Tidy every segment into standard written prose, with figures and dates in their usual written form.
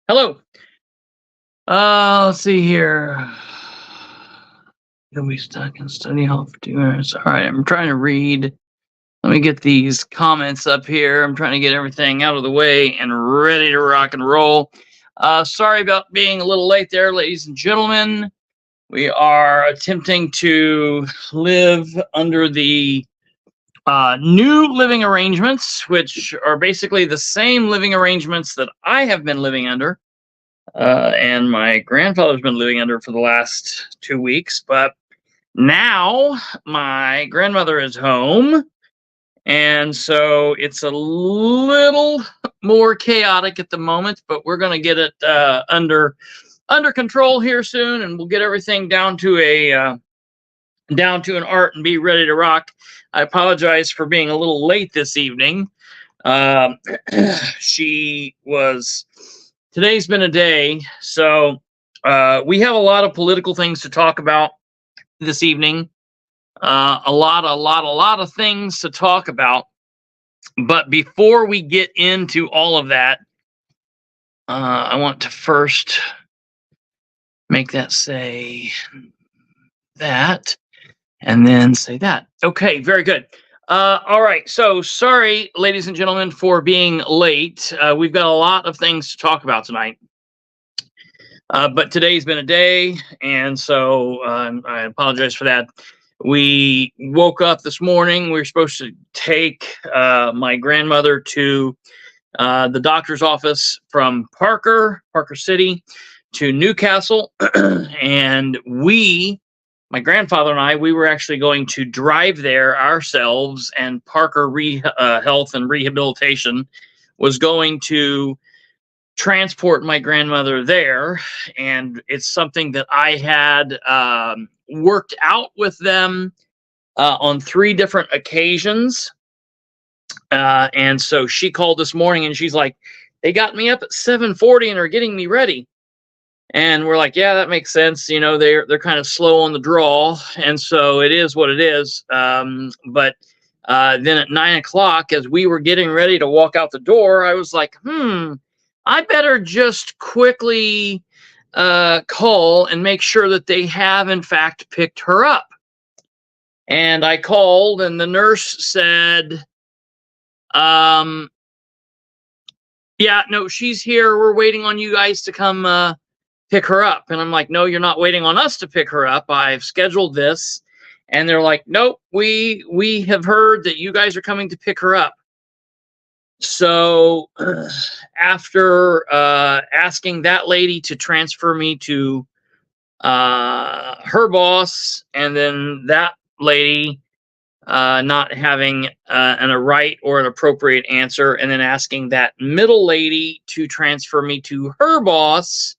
Hello. Let's see here. You'll be stuck in study hall for 2 hours. All right, I'm trying to read. Let me get these comments up here. I'm trying to get everything out of the way and ready to rock and roll. Sorry about being a little late there, ladies and gentlemen. We are attempting to live under the new living arrangements, which are basically the same living arrangements that I have been living under. And my grandfather's been living under for the last 2 weeks, but now my grandmother is home, and so it's a little more chaotic at the moment, but we're going to get it under control here soon, and we'll get everything down to an art and be ready to rock. I apologize for being a little late this evening. Today's been a day, so we have a lot of political things to talk about this evening. A lot of things to talk about. But before we get into all of that, I want to first make that say that, and then say that. Okay, very good. All right, so sorry, ladies and gentlemen, for being late. We've got a lot of things to talk about tonight. But today's been a day, and so I apologize for that. We woke up this morning. We were supposed to take my grandmother to the doctor's office from Parker City, to Newcastle, and my grandfather and I, we were actually going to drive there ourselves, and Parker Health and Rehabilitation was going to transport my grandmother there, and it's something that I had worked out with them on 3 different occasions. And so she called this morning, and she's like, they got me up at 7:40 and are getting me ready. And we're like, yeah, that makes sense. You know, they're kind of slow on the draw, and so it is what it is. But then at 9 o'clock, as we were getting ready to walk out the door, I was like, I better just quickly call and make sure that they have, in fact, picked her up. And I called, and the nurse said, yeah, no, she's here. We're waiting on you guys to come pick her up. And I'm like, no, you're not waiting on us to pick her up. I've scheduled this. And they're like, nope, we have heard that you guys are coming to pick her up. So after asking that lady to transfer me to her boss, and then that lady not having a right or an appropriate answer, and then asking that middle lady to transfer me to her boss,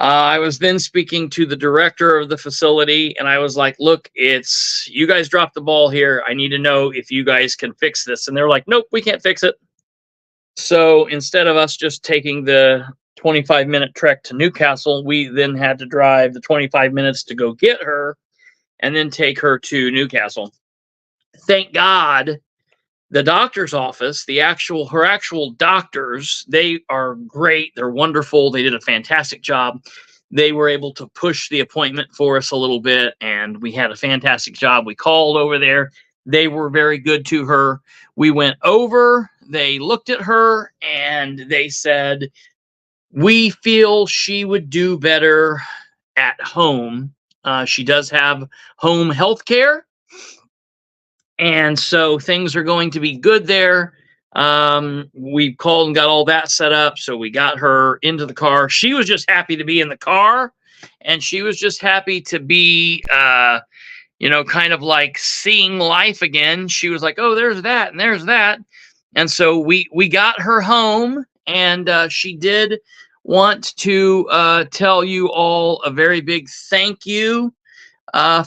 I was then speaking to the director of the facility, and I was like, look, you guys dropped the ball here. I need to know if you guys can fix this. And they're like, nope, we can't fix it. So instead of us just taking the 25-minute trek to Newcastle. We then had to drive the 25 minutes to go get her and then take her to Newcastle. Thank God the doctor's office, her actual doctors, they are great. They're wonderful. They did a fantastic job. They were able to push the appointment for us a little bit, and we had a fantastic job. We called over there. They were very good to her. We went over, they looked at her, and they said, we feel she would do better at home. She does have home health care, and so things are going to be good there. We called and got all that set up. So we got her into the car. She was just happy to be in the car, and she was just happy to be, kind of like seeing life again. She was like, oh, there's that and there's that. And so we got her home, and she did want to tell you all a very big thank you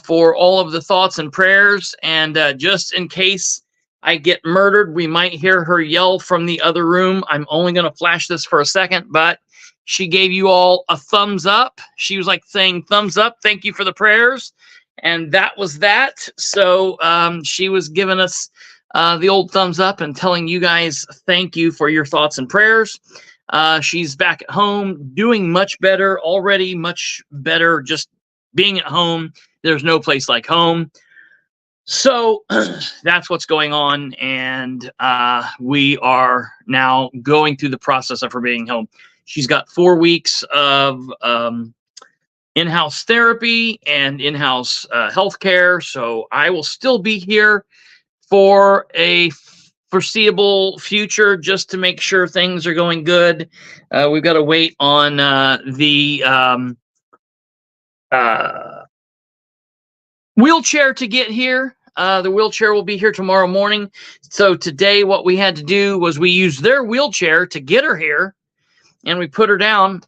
for all of the thoughts and prayers. And just in case I get murdered, we might hear her yell from the other room. I'm only going to flash this for a second, but she gave you all a thumbs up. She was like saying, thumbs up, thank you for the prayers. And that was that. So she was giving us the old thumbs up and telling you guys thank you for your thoughts and prayers. She's back at home, doing much better already, much better just being at home. There's no place like home. So that's what's going on, and we are now going through the process of her being home. She's got 4 weeks of in-house therapy and in-house healthcare, so I will still be here for a foreseeable future just to make sure things are going good. We've got to wait on the wheelchair to get here. The wheelchair will be here tomorrow morning. So today what we had to do was we used their wheelchair to get her here, and we put her down.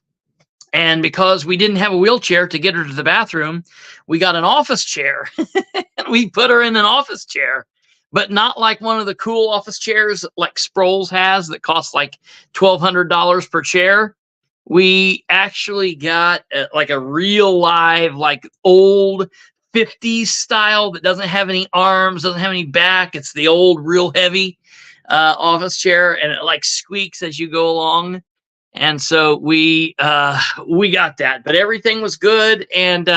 And because we didn't have a wheelchair to get her to the bathroom, we got an office chair. And we put her in an office chair, but not like one of the cool office chairs like Sproles has that costs like $1,200 per chair. We actually got like a real live, like old 50s style that doesn't have any arms, doesn't have any back. It's the old, real heavy office chair, and it like squeaks as you go along. And so we got that, but everything was good. And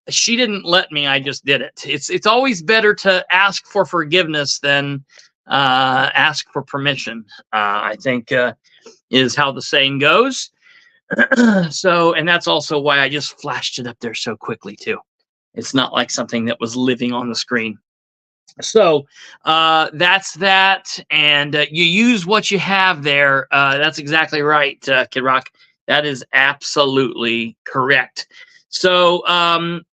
she didn't let me. I just did it. It's always better to ask for forgiveness than ask for permission. I think is how the saying goes. So, and that's also why I just flashed it up there so quickly too. It's not like something that was living on the screen. So that's that. And you use what you have there. That's exactly right, Kid Rock. That is absolutely correct. So,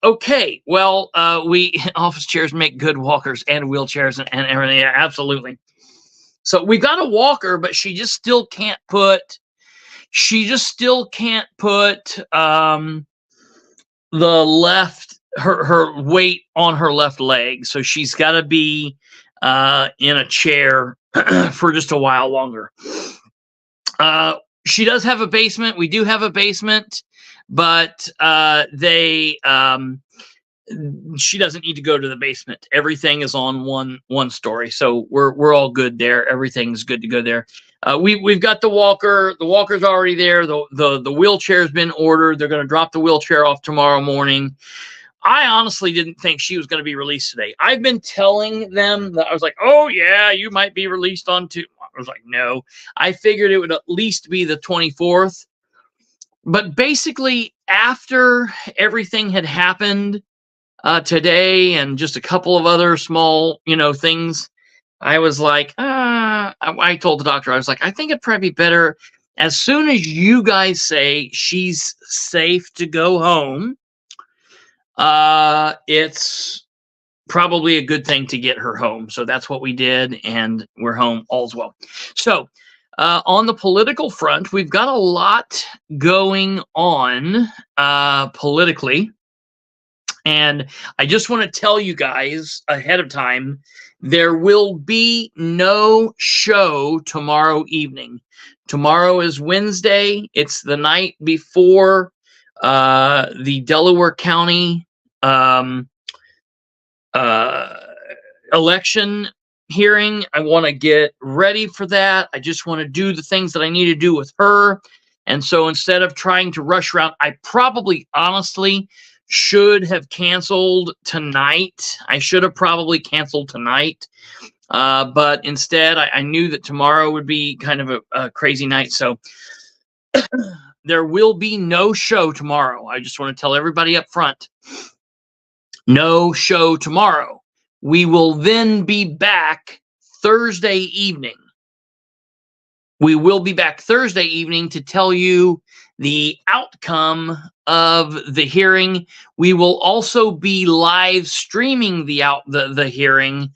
okay. Well, we office chairs make good walkers and wheelchairs and everything. Yeah, absolutely. So we got a walker, but she just still can't put her weight on her left leg. So she's got to be in a chair for just a while longer. She does have a basement. We do have a basement, but she doesn't need to go to the basement. Everything is on one story. So we're all good there. Everything's good to go there. We've got the walker. The walker's already there. The wheelchair's been ordered. They're going to drop the wheelchair off tomorrow morning. I honestly didn't think she was going to be released today. I've been telling them that I was like, oh yeah, you might be released on Tuesday. I was like, no. I figured it would at least be the 24th. But basically, after everything had happened today and just a couple of other small, things, I was like, I told the doctor, I was like, I think it'd probably be better as soon as you guys say she's safe to go home. It's probably a good thing to get her home. So that's what we did, and we're home, all's well. So on the political front, we've got a lot going on politically, and I just want to tell you guys ahead of time There will be no show tomorrow evening. Tomorrow is Wednesday. It's the night before the Delaware County election hearing. I want to get ready for that. I just want to do the things that I need to do with her. And so instead of trying to rush around, I probably honestly should have canceled tonight. I should have probably canceled tonight. But instead, I knew that tomorrow would be kind of a crazy night. So there will be no show tomorrow. I just want to tell everybody up front. No show tomorrow. We will then be back Thursday evening. We will be back Thursday evening to tell you the outcome of the hearing. We will also be live streaming the hearing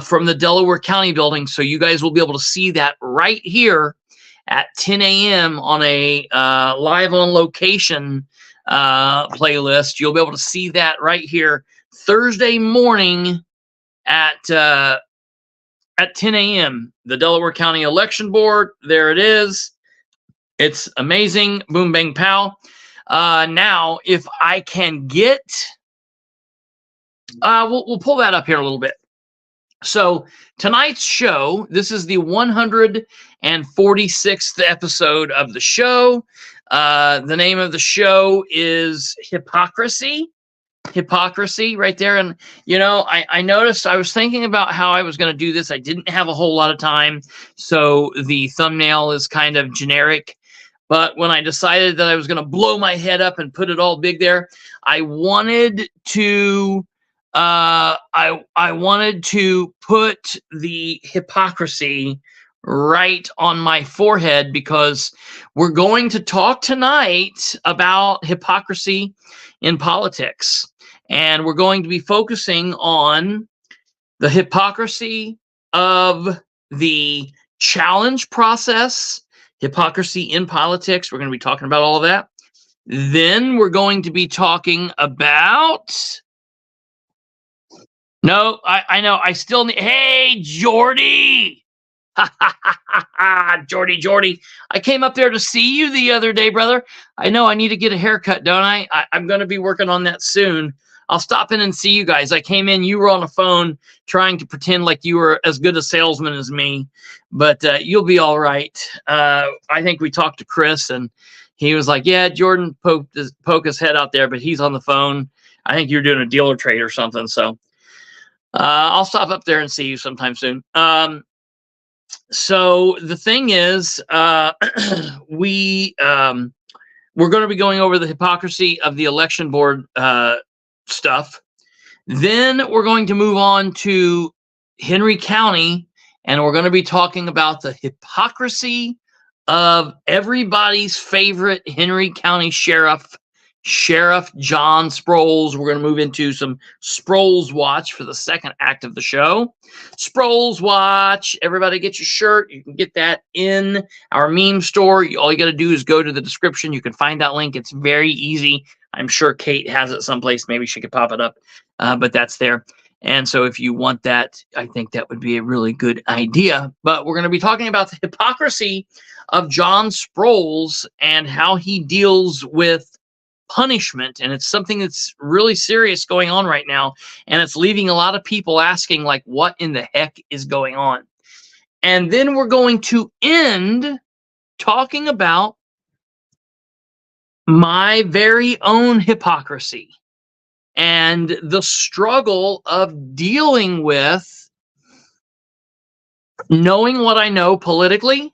from the Delaware County building, so you guys will be able to see that right here at 10 a.m. on a live on location playlist. You'll be able to see that right here Thursday morning at 10 a.m. The Delaware County Election Board. There it is. It's amazing. Boom, bang, pow. Now, if I can get, we'll pull that up here a little bit. So tonight's show, this is the 146th episode of the show. The name of the show is Hypocrisy. Hypocrisy right there. And, you know, I noticed, I was thinking about how I was going to do this. I didn't have a whole lot of time. So the thumbnail is kind of generic. But when I decided that I was going to blow my head up and put it all big there, I wanted to I wanted to put the hypocrisy right on my forehead, because we're going to talk tonight about hypocrisy in politics. And we're going to be focusing on the hypocrisy of the challenge process, hypocrisy in politics. We're going to be talking about all of that. Then we're going to be talking about... No, I know. I still need... Hey, Jordy! Jordy. I came up there to see you the other day, brother. I know I need to get a haircut, don't I? I'm going to be working on that soon. I'll stop in and see you guys. I came in, you were on the phone trying to pretend like you were as good a salesman as me, but you'll be all right. I think we talked to Chris, and he was like, yeah, Jordan poked his head out there, but he's on the phone. I think you're doing a dealer trade or something, so I'll stop up there and see you sometime soon. So the thing is, we're going to be going over the hypocrisy of the election board stuff. Then we're going to move on to Henry County, and we're going to be talking about the hypocrisy of everybody's favorite Henry County Sheriff John Sproles. We're going to move into some Sproles Watch for the second act of the show. Sproles Watch. Everybody get your shirt. You can get that in our meme store. All you got to do is go to the description. You can find that link. It's very easy. I'm sure Kate has it someplace. Maybe she could pop it up, but that's there. And so if you want that, I think that would be a really good idea. But we're going to be talking about the hypocrisy of John Sproles and how he deals with punishment. And it's something that's really serious going on right now. And it's leaving a lot of people asking, like, what in the heck is going on? And then we're going to end talking about my very own hypocrisy and the struggle of dealing with knowing what I know politically,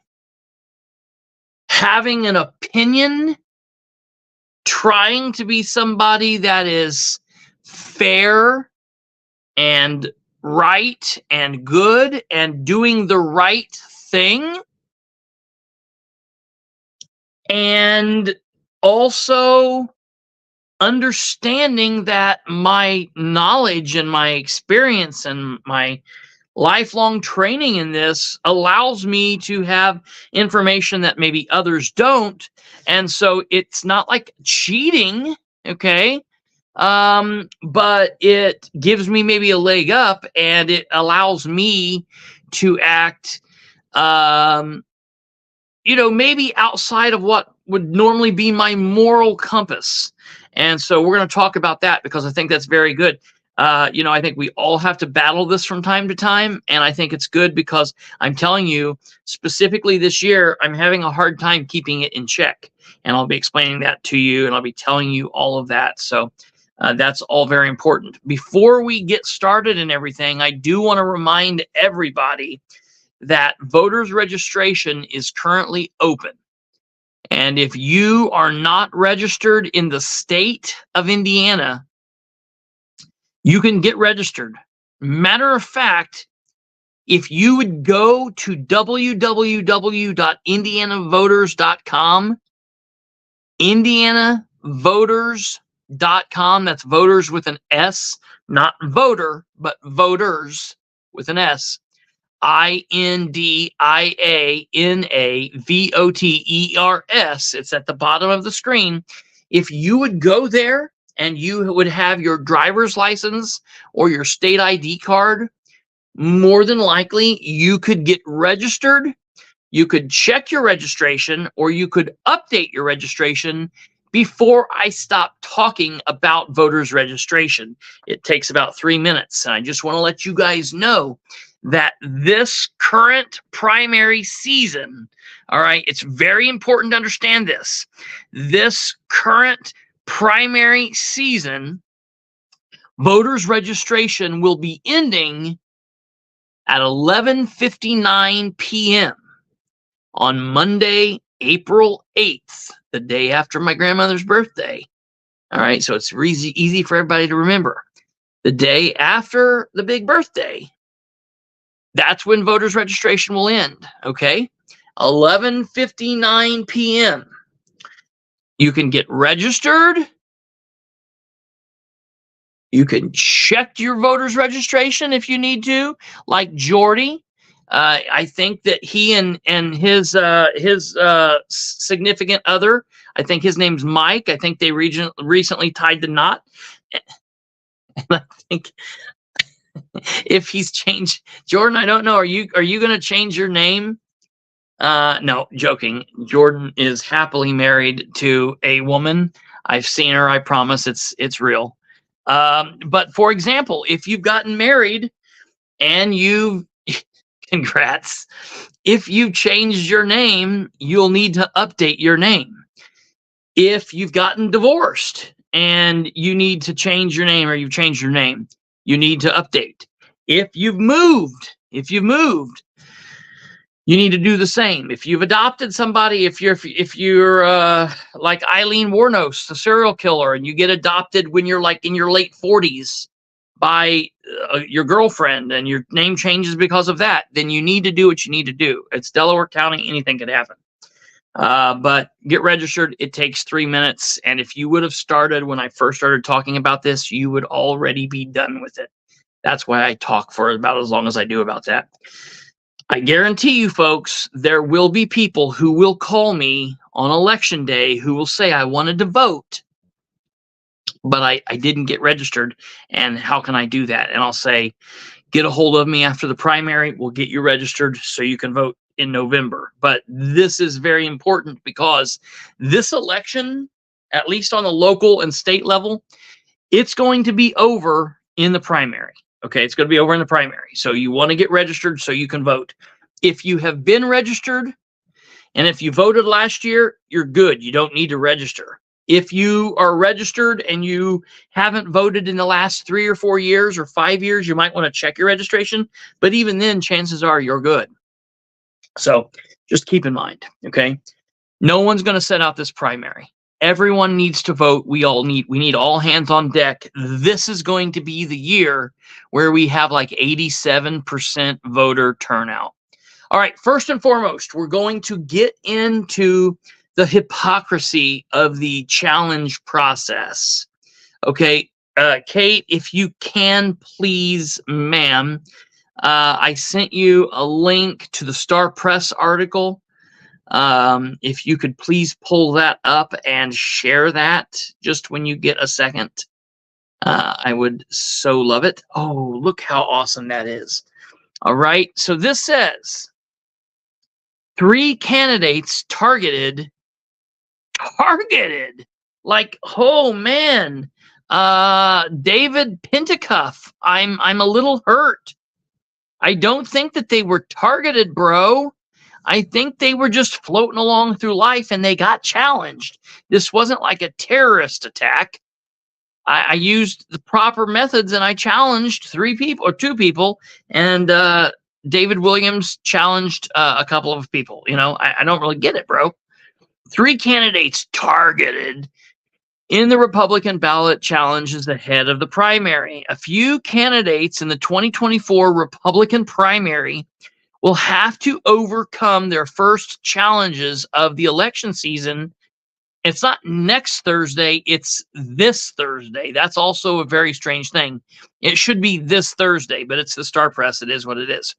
having an opinion, trying to be somebody that is fair and right and good and doing the right thing, and also understanding that my knowledge and my experience and my lifelong training in this allows me to have information that maybe others don't. And so it's not like cheating, okay? but it gives me maybe a leg up, and it allows me to act, maybe outside of what would normally be my moral compass. And so we're going to talk about that because I think that's very good. I think we all have to battle this from time to time. And I think it's good because I'm telling you, specifically this year, I'm having a hard time keeping it in check. And I'll be explaining that to you, and I'll be telling you all of that. So that's all very important. Before we get started and everything, I do want to remind everybody that voters registration is currently open. And if you are not registered in the state of Indiana, you can get registered. Matter of fact, if you would go to www.indianavoters.com, indianavoters.com, that's voters with an S, not voter, but voters with an S. INDIANAVOTERS. It's at the bottom of the screen. If you would go there and you would have your driver's license or your state ID card, more than likely you could get registered. You could check your registration, or you could update your registration before I stop talking about voters registration. It takes about 3 minutes. And I just want to let you guys know that this current primary season, all right, it's very important to understand this. This current primary season, voters registration will be ending at 11:59 p.m. on Monday, April 8th, the day after my grandmother's birthday. All right, so it's easy for everybody to remember. The day after the big birthday, that's when voters registration will end, okay? 11:59 p.m. You can get registered. You can check your voters registration if you need to, like Jordy. I think that he and his significant other, I think his name's Mike. I think they recently tied the knot. And I think if he's changed, Jordan, I don't know. Are you going to change your name? No, joking. Jordan is happily married to a woman. I've seen her. I promise it's real. But for example, if you've gotten married and congrats. If you changed your name, you'll need to update your name. If you've gotten divorced and you need to change your name, or you've changed your name, you need to update. If you've moved, you need to do the same. If you've adopted somebody, if you're like Eileen Warnos, the serial killer, and you get adopted when you're like in your late 40s by your girlfriend, and your name changes because of that, then you need to do what you need to do. It's Delaware County. Anything could happen. But get registered. It takes 3 minutes. And if you would have started when I first started talking about this, you would already be done with it. That's why I talk for about as long as I do about that. I guarantee you, folks, there will be people who will call me on election day who will say, I wanted to vote, but I didn't get registered. And how can I do that? And I'll say, get a hold of me after the primary. We'll get you registered so you can vote in November. But this is very important because this election, at least on the local and state level, it's going to be over in the primary. Okay, it's going to be over in the primary. So you want to get registered so you can vote. If you have been registered and if you voted last year, you're good. You don't need to register. If you are registered and you haven't voted in the last 3 or 4 years or 5 years, you might want to check your registration. But even then, chances are you're good. So just keep in mind, okay? No one's going to set out this primary. Everyone needs to vote. We need all hands on deck. This is going to be the year where we have like 87% voter turnout. All right, first and foremost, we're going to get into the hypocrisy of the challenge process. Okay, Kate, if you can, please, ma'am, I sent you a link to the Star Press article. If you could please pull that up and share that just when you get a second. I would so love it. Oh, look how awesome that is. All right. So this says 3 candidates targeted. Like, oh man. David Pintacuff. I'm a little hurt. I don't think that they were targeted, bro. I think they were just floating along through life and they got challenged. This wasn't like a terrorist attack. I used the proper methods and I challenged 3 people or 2 people, and David Williams challenged a couple of people. You know, I don't really get it, bro. 3 candidates targeted in the Republican ballot challenges ahead of the primary. A few candidates in the 2024 Republican primary will have to overcome their first challenges of the election season. It's not next Thursday, it's this Thursday. That's also a very strange thing. It should be this Thursday, but it's the Star Press. It is what it is.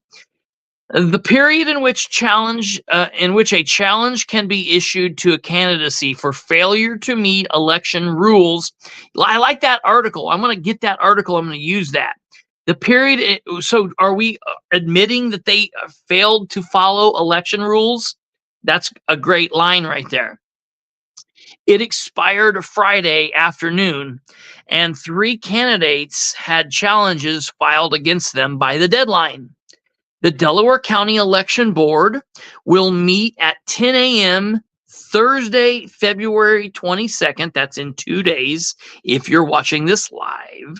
The period in which a challenge can be issued to a candidacy for failure to meet election rules. I like that article. I'm going to get that article. I'm going to use that. The period. So are we admitting that they failed to follow election rules? That's a great line right there. It expired Friday afternoon, and 3 candidates had challenges filed against them by the deadline. The Delaware County Election Board will meet at 10 a.m. Thursday, February 22nd. That's in 2 days if you're watching this live,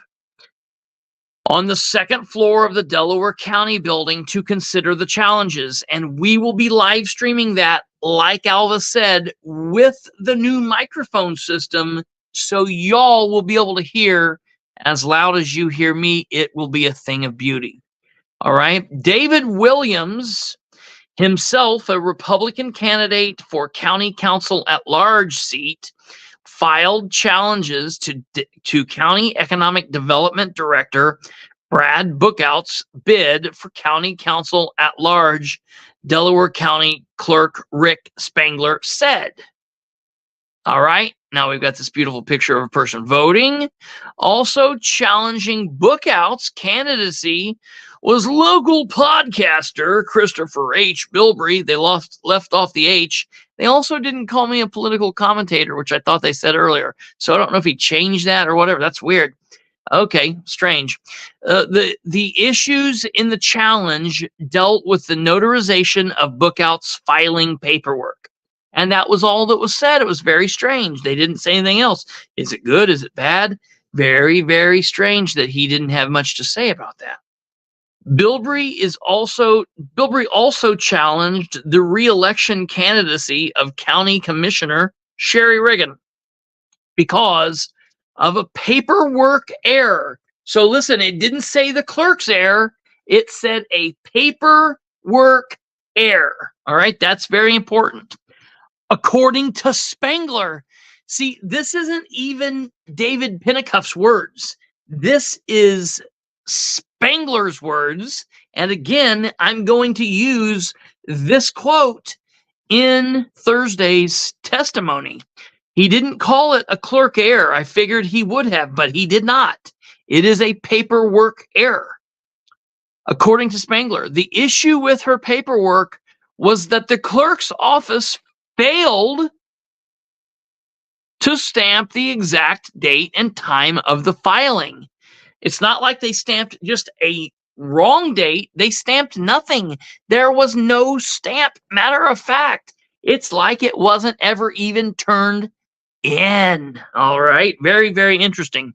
on the 2nd floor of the Delaware County building to consider the challenges. And we will be live streaming that, like Alva said, with the new microphone system. So y'all will be able to hear as loud as you hear me. It will be a thing of beauty. All right. David Williams, himself a Republican candidate for county council at large seat, filed challenges to County Economic Development Director Brad Bookout's bid for county council at large. Delaware County Clerk Rick Spangler said. All right. Now we've got this beautiful picture of a person voting. Also challenging Bookout's candidacy was local podcaster Kristopher H. Bilbrey. They left off the H. They also didn't call me a political commentator, which I thought they said earlier. So I don't know if he changed that or whatever. That's weird. Okay, strange. The issues in the challenge dealt with the notarization of Bookout's filing paperwork. And that was all that was said. It was very strange. They didn't say anything else. Is it good? Is it bad? Very, very strange that he didn't have much to say about that. Bilbrey also challenged the re-election candidacy of County Commissioner Sherry Reagan because of a paperwork error. So listen, it didn't say the clerk's error. It said a paperwork error. All right, that's very important. According to Spangler. See, this isn't even David Pintacuff's words. This is Spangler's words. And again, I'm going to use this quote in Thursday's testimony. He didn't call it a clerk error. I figured he would have, but he did not. It is a paperwork error. According to Spangler, the issue with her paperwork was that the clerk's office failed to stamp the exact date and time of the filing. It's not like they stamped just a wrong date. They stamped nothing. There was no stamp. Matter of fact, it's like it wasn't ever even turned in. All right. Very, very interesting.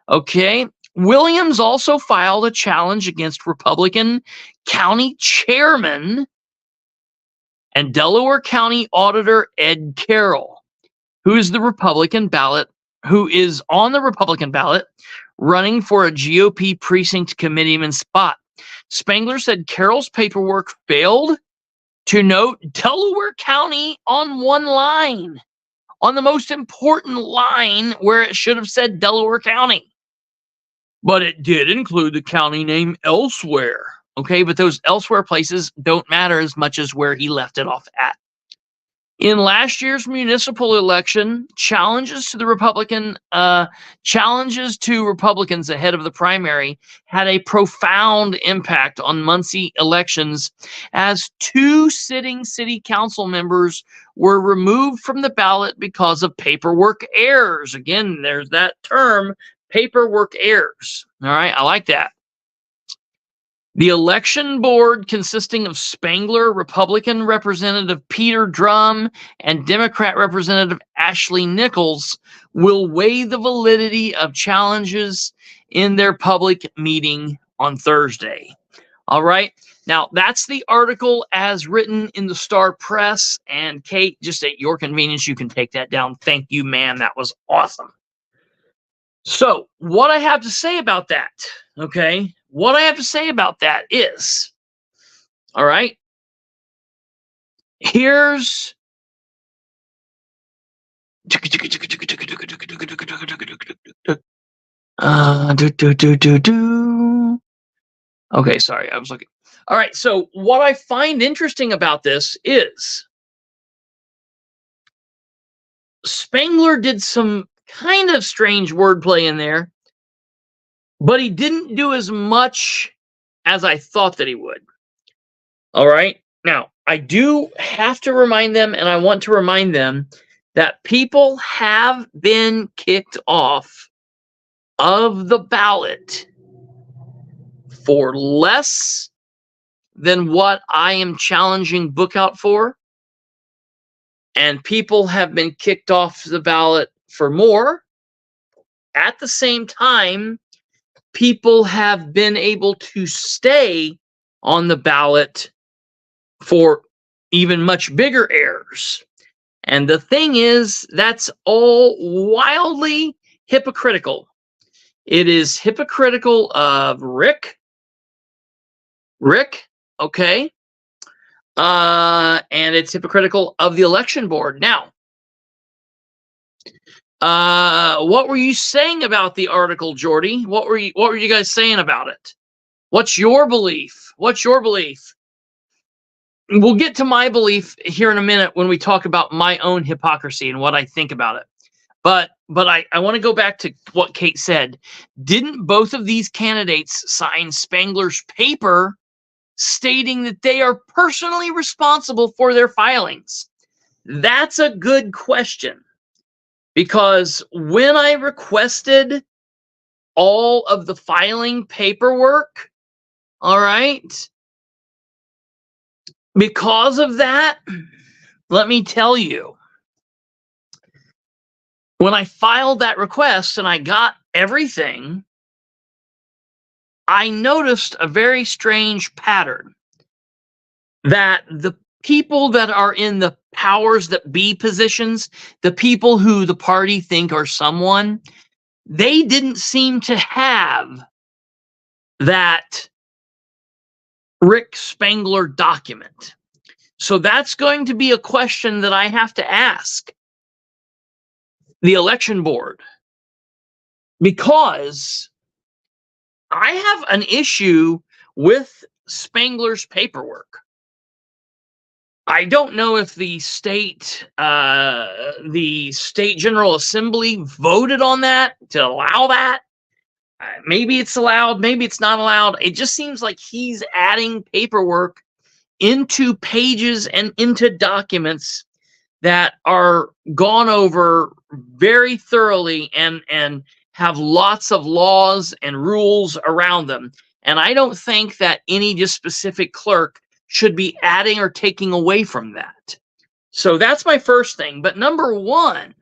Okay. Williams also filed a challenge against Republican County Chairman and Delaware County Auditor Ed Carroll, who is on the Republican ballot, running for a GOP precinct committeeman spot. Spangler said Carroll's paperwork failed to note Delaware County on one line, on the most important line where it should have said Delaware County. But it did include the county name elsewhere. Okay, but those elsewhere places don't matter as much as where he left it off at. In last year's municipal election, challenges to Republicans ahead of the primary had a profound impact on Muncie elections, as 2 sitting city council members were removed from the ballot because of paperwork errors. Again, there's that term, paperwork errors. All right, I like that. The election board, consisting of Spangler Republican Representative Peter Drum and Democrat Representative Ashley Nichols, will weigh the validity of challenges in their public meeting on Thursday. All right. Now, that's the article as written in the Star Press. And Kate, just at your convenience, you can take that down. Thank you, man. That was awesome. So, what I have to say about that, okay? What I have to say about that is, all right, here's okay, sorry, I was looking. All right, so what I find interesting about this is Spangler did some kind of strange wordplay in there, but he didn't do as much as I thought that he would. All right. Now, I do have to remind them, and I want to remind them, that people have been kicked off of the ballot for less than what I am challenging Bookout for. And people have been kicked off the ballot for more. At the same time, people have been able to stay on the ballot for even much bigger errors. And the thing is, that's all wildly hypocritical. It is hypocritical of Rick, okay? And it's hypocritical of the election board. Now, what were you saying about the article, Jordy? What were you guys saying about it? What's your belief? What's your belief? We'll get to my belief here in a minute when we talk about my own hypocrisy and what I think about it. But I want to go back to what Kate said. Didn't both of these candidates sign Spangler's paper stating that they are personally responsible for their filings? That's a good question. Because when I requested all of the filing paperwork, all right, because of that, let me tell you, when I filed that request and I got everything, I noticed a very strange pattern, that the people that are in the powers that be positions, the people who the party think are someone, they didn't seem to have that Rick Spangler document. So that's going to be a question that I have to ask the election board, because I have an issue with Spangler's paperwork. I don't know if the state General Assembly voted on that to allow that. Maybe it's allowed, maybe it's not allowed. It just seems like he's adding paperwork into pages and into documents that are gone over very thoroughly and have lots of laws and rules around them. And I don't think that any just specific clerk should be adding or taking away from that. So that's my first thing. But number one,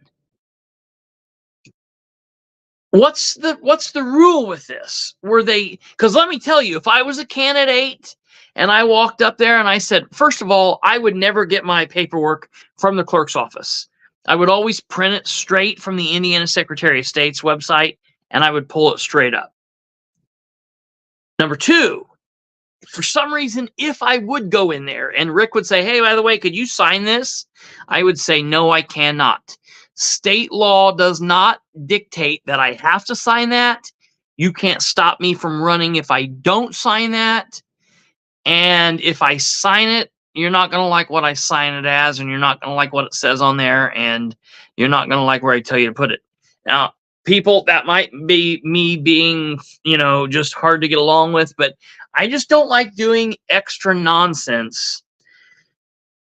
what's the rule with this? Were they, because let me tell you, if I was a candidate and I walked up there and I said, first of all, I would never get my paperwork from the clerk's office. I would always print it straight from the Indiana Secretary of State's website, and I would pull it straight up. Number two, for some reason, if I would go in there and Rick would say, hey, by the way, could you sign this? I would say, no, I cannot. State law does not dictate that I have to sign that. You can't stop me from running if I don't sign that. And if I sign it, you're not going to like what I sign it as, and you're not going to like what it says on there, and you're not going to like where I tell you to put it. Now, people, that might be me being, just hard to get along with, but I just don't like doing extra nonsense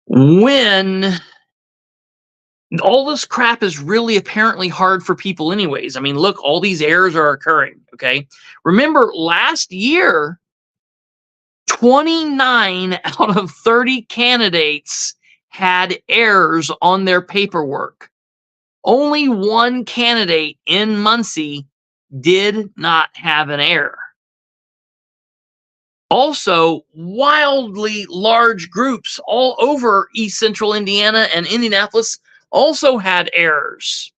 when all this crap is really apparently hard for people anyways. I mean, look, all these errors are occurring, okay? Remember, last year, 29 out of 30 candidates had errors on their paperwork. Only one candidate in Muncie did not have an error. Also, wildly large groups all over East Central Indiana and Indianapolis also had errors.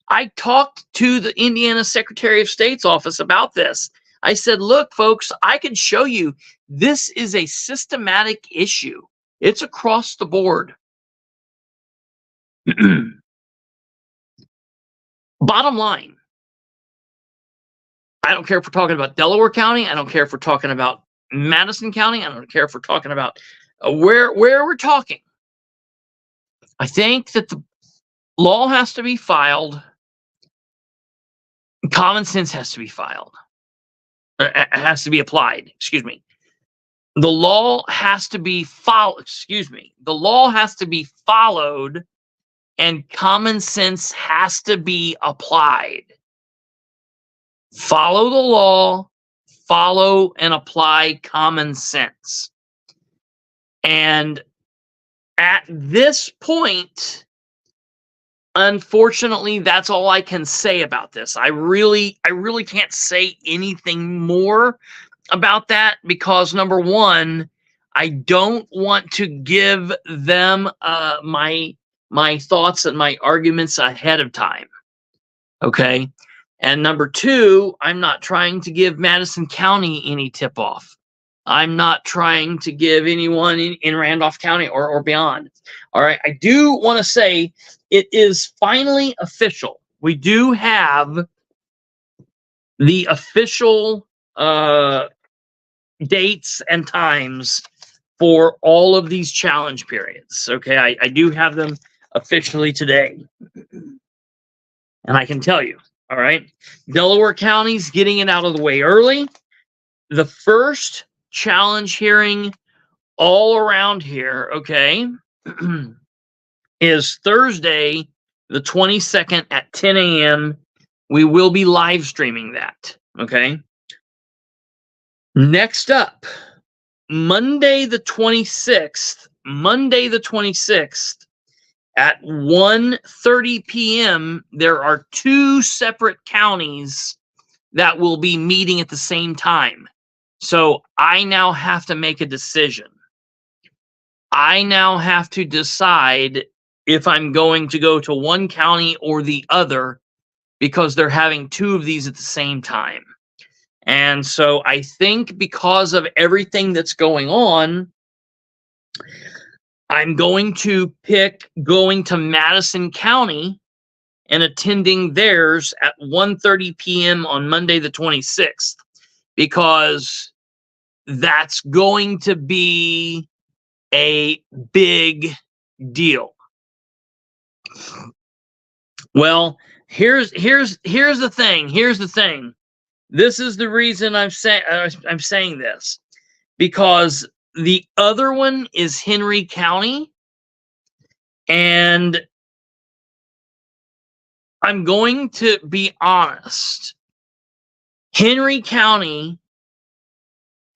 I talked to the Indiana Secretary of State's office about this. I said, look, folks, I can show you this is a systematic issue. It's across the board. Bottom line, I don't care if we're talking about Delaware County. I don't care if we're talking about Madison County. I don't care if we're talking about where we're talking. I think that the law has to be filed. Common sense has to be filed. It has to be applied. Excuse me. The law has to be followed. The law has to be followed, and common sense has to be applied. Follow the law, follow and apply common sense. And at this point, unfortunately, that's all I can say about this. I really can't say anything more about that because, number one, I don't want to give them my thoughts and my arguments ahead of time. Okay? And number two, I'm not trying to give Madison County any tip-off. I'm not trying to give anyone in Randolph County or beyond. All right, I do want to say it is finally official. We do have the official dates and times for all of these challenge periods. Okay, I do have them officially today. And I can tell you, all right, Delaware County's getting it out of the way early. The first challenge hearing all around here, okay, is Thursday, the 22nd at 10 a.m. We will be live streaming that, okay? Next up, Monday the 26th at 1:30 p.m., there are two separate counties that will be meeting at the same time. So I now have to make a decision. I now have to decide if I'm going to go to one county or the other because they're having two of these at the same time. And so I think because of everything that's going on, I'm going to pick going to Madison County and attending theirs at 1:30 p.m. on Monday the 26th, because that's going to be a big deal. Well, here's the thing. Here's the thing. This is the reason I'm saying this, because the other one is Henry County, and I'm going to be honest. Henry County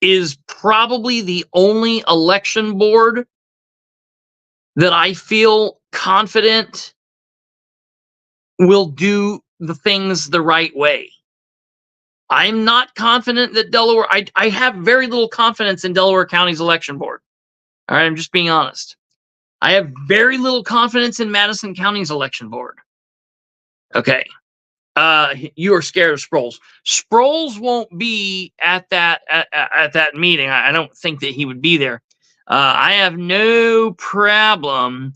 is probably the only election board that I feel confident will do the things the right way. I'm not confident that Delaware, I have very little confidence in Delaware County's election board. All right, I'm just being honest. I have very little confidence in Madison County's election board. Okay. You are scared of Sproles. Sproles won't be at that meeting. I don't think that he would be there. I have no problem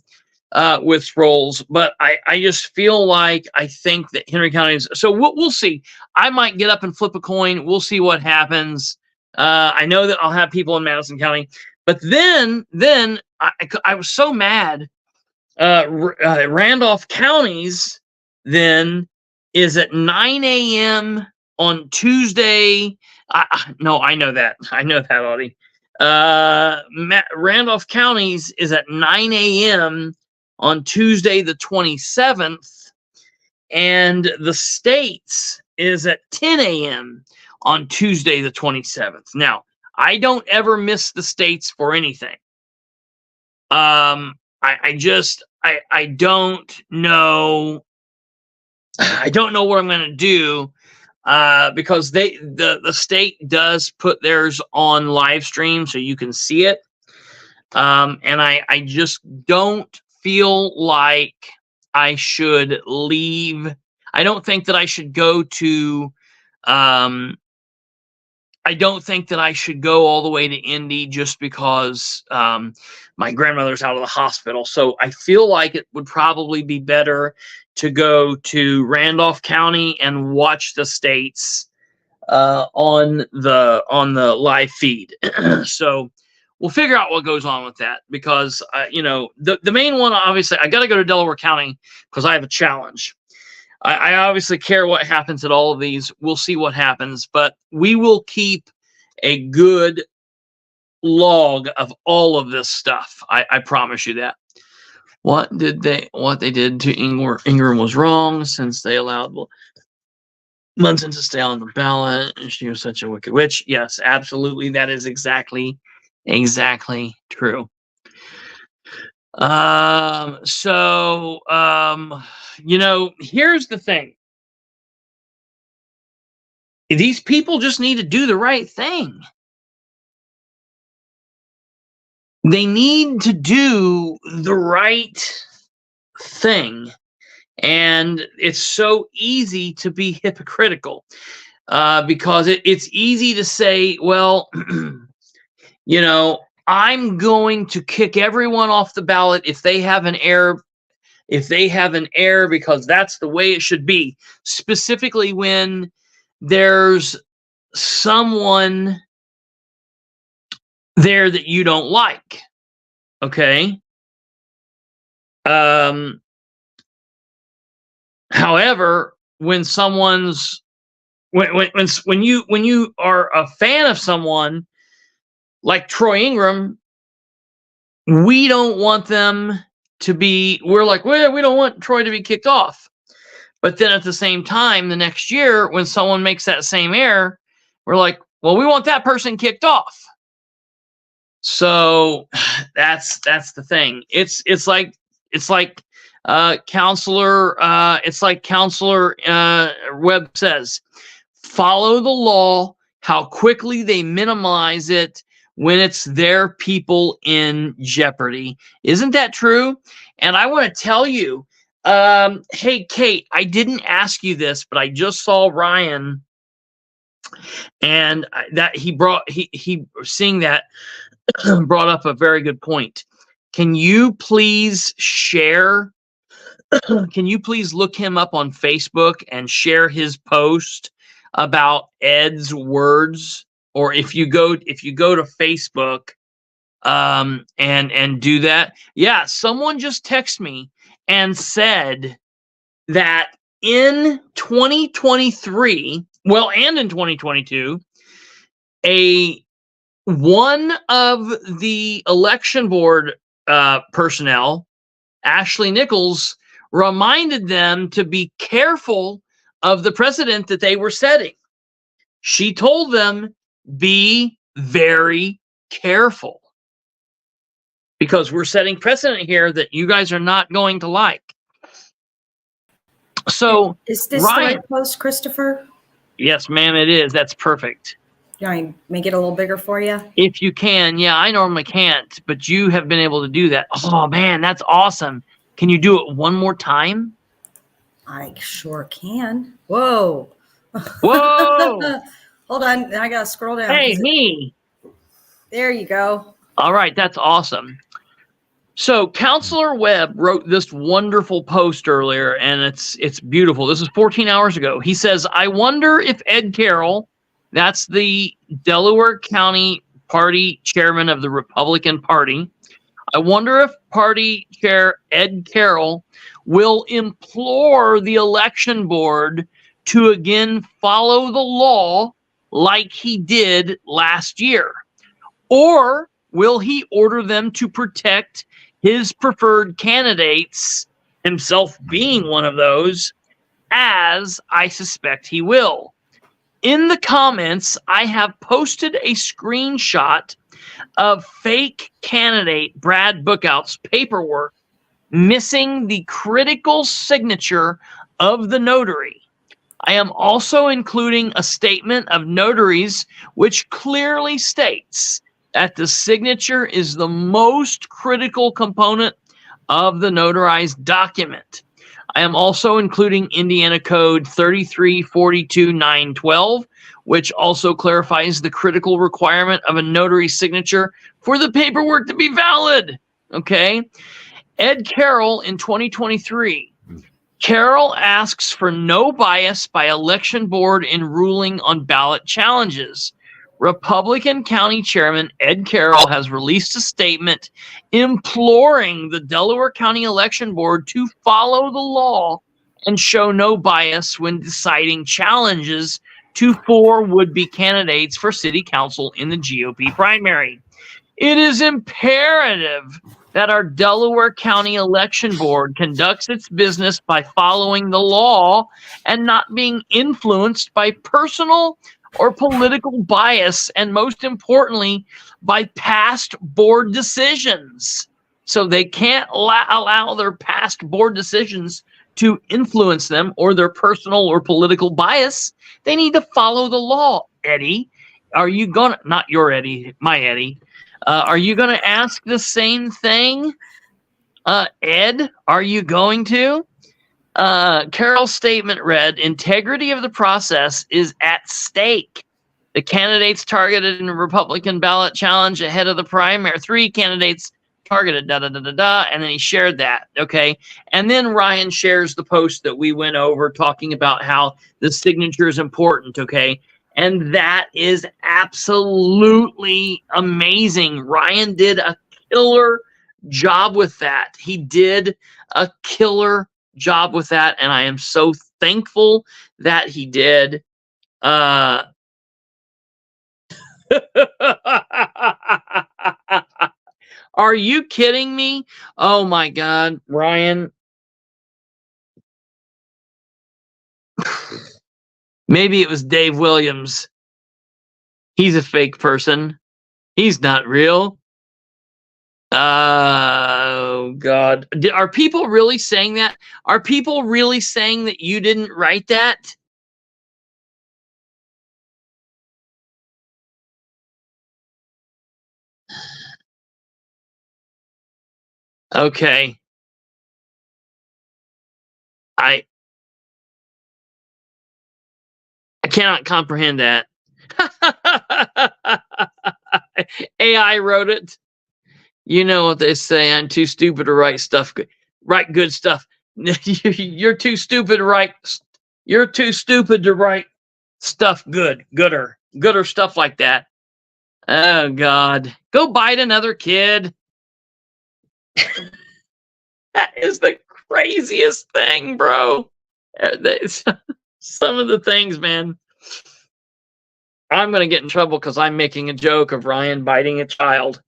with Sproles, but I just feel like I think that Henry County is. So we'll see. I might get up and flip a coin. We'll see what happens. I know that I'll have people in Madison County. But then I was so mad. Randolph County's then is at 9 a.m. on Tuesday. No, I know that. I know that, Audie. Randolph County's is at 9 a.m. on Tuesday the 27th, and the state's is at 10 a.m. on Tuesday the 27th. Now, I don't ever miss the states for anything. I don't know. I don't know what I'm going to do because the state does put theirs on live stream so you can see it. And I just don't feel like I should leave. I don't think that I should go to I don't think that I should go all the way to Indy just because my grandmother's out of the hospital. So I feel like it would probably be better to go to Randolph County and watch the states on the live feed. So we'll figure out what goes on with that because the main one, obviously, I got to go to Delaware County because I have a challenge. I obviously care what happens at all of these. We'll see what happens, but we will keep a good log of all of this stuff. I promise you that. What they did to Ingram was wrong since they allowed Munson to stay on the ballot. And she was such a wicked witch. Yes, absolutely. That is exactly true. Here's the thing. These people just need to do the right thing. They need to do the right thing. And it's so easy to be hypocritical because it's easy to say, well, I'm going to kick everyone off the ballot if they have an error. If they have an error, because that's the way it should be, specifically when there's someone there that you don't like. Okay. However, when you are a fan of someone like Troy Ingram, we don't want them to be, we're like, well, we don't want Troy to be kicked off. But then at the same time, the next year, when someone makes that same error, we're like, well, we want that person kicked off. So that's the thing. It's like Counselor Webb says, follow the law, how quickly they minimize it when it's their people in jeopardy. Isn't that true? And I want to tell you, hey, Kate, I didn't ask you this, but I just saw Ryan and that he seeing that brought up a very good point. Can you please share? Can you please look him up on Facebook and share his post about Ed's words? Or if you go to Facebook and do that. Yeah, someone just texted me and said that in 2023, well, and in 2022, one of the election board personnel, Ashley Nichols, reminded them to be careful of the precedent that they were setting. She told them, be very careful because we're setting precedent here that you guys are not going to like. So is this Ryan, the right post, Kristopher? Yes, ma'am, it is. That's perfect. You want me to make it a little bigger for you? If you can. Yeah, I normally can't, but you have been able to do that. Oh, man, that's awesome. Can you do it one more time? I sure can. Whoa. Whoa. Hold on. I got to scroll down. Hey, me. There you go. All right. That's awesome. So Counselor Webb wrote this wonderful post earlier, and it's beautiful. This is 14 hours ago. He says, I wonder if Ed Carroll, that's the Delaware County party chairman of the Republican Party. I wonder if party chair Ed Carroll will implore the election board to again follow the law like he did last year. Or will he order them to protect his preferred candidates, himself being one of those, as I suspect he will? In the comments, I have posted a screenshot of fake candidate Brad Bookout's paperwork missing the critical signature of the notary. I am also including a statement of notaries which clearly states that the signature is the most critical component of the notarized document. I am also including Indiana Code 3342.912, which also clarifies the critical requirement of a notary signature for the paperwork to be valid. Okay. Ed Carroll in 2023. Carroll asks for no bias by election board in ruling on ballot challenges. Republican County Chairman Ed Carroll has released a statement imploring the Delaware County Election Board to follow the law and show no bias when deciding challenges to 4 would-be candidates for city council in the GOP primary. It is imperative that our Delaware County Election Board conducts its business by following the law and not being influenced by personal or political bias, and most importantly, by past board decisions. So they can't allow their past board decisions to influence them or their personal or political bias. They need to follow the law. Eddie, are you gonna, not your Eddie, my Eddie, are you gonna ask the same thing? Ed, are you going to? Carroll's statement read, integrity of the process is at stake. The candidates targeted in a Republican ballot challenge ahead of the primary, 3 candidates targeted, and then he shared that, okay? And then Ryan shares the post that we went over talking about how the signature is important, okay? And that is absolutely amazing. Ryan did a killer job with that. He did a killer job with that, and I am so thankful that he did. Are you kidding me? Oh my God, Ryan. Maybe it was Dave Williams. He's a fake person. He's not real. Oh God. Are people really saying that? Are people really saying that you didn't write that? Okay. I cannot comprehend that. AI wrote it. You know what they say, I'm too stupid to write stuff good. Write good stuff. You're too stupid to write. You're too stupid to write stuff good. Gooder stuff like that. Oh God. Go bite another kid. That is the craziest thing, bro. Some of the things, man. I'm gonna get in trouble because I'm making a joke of Ryan biting a child.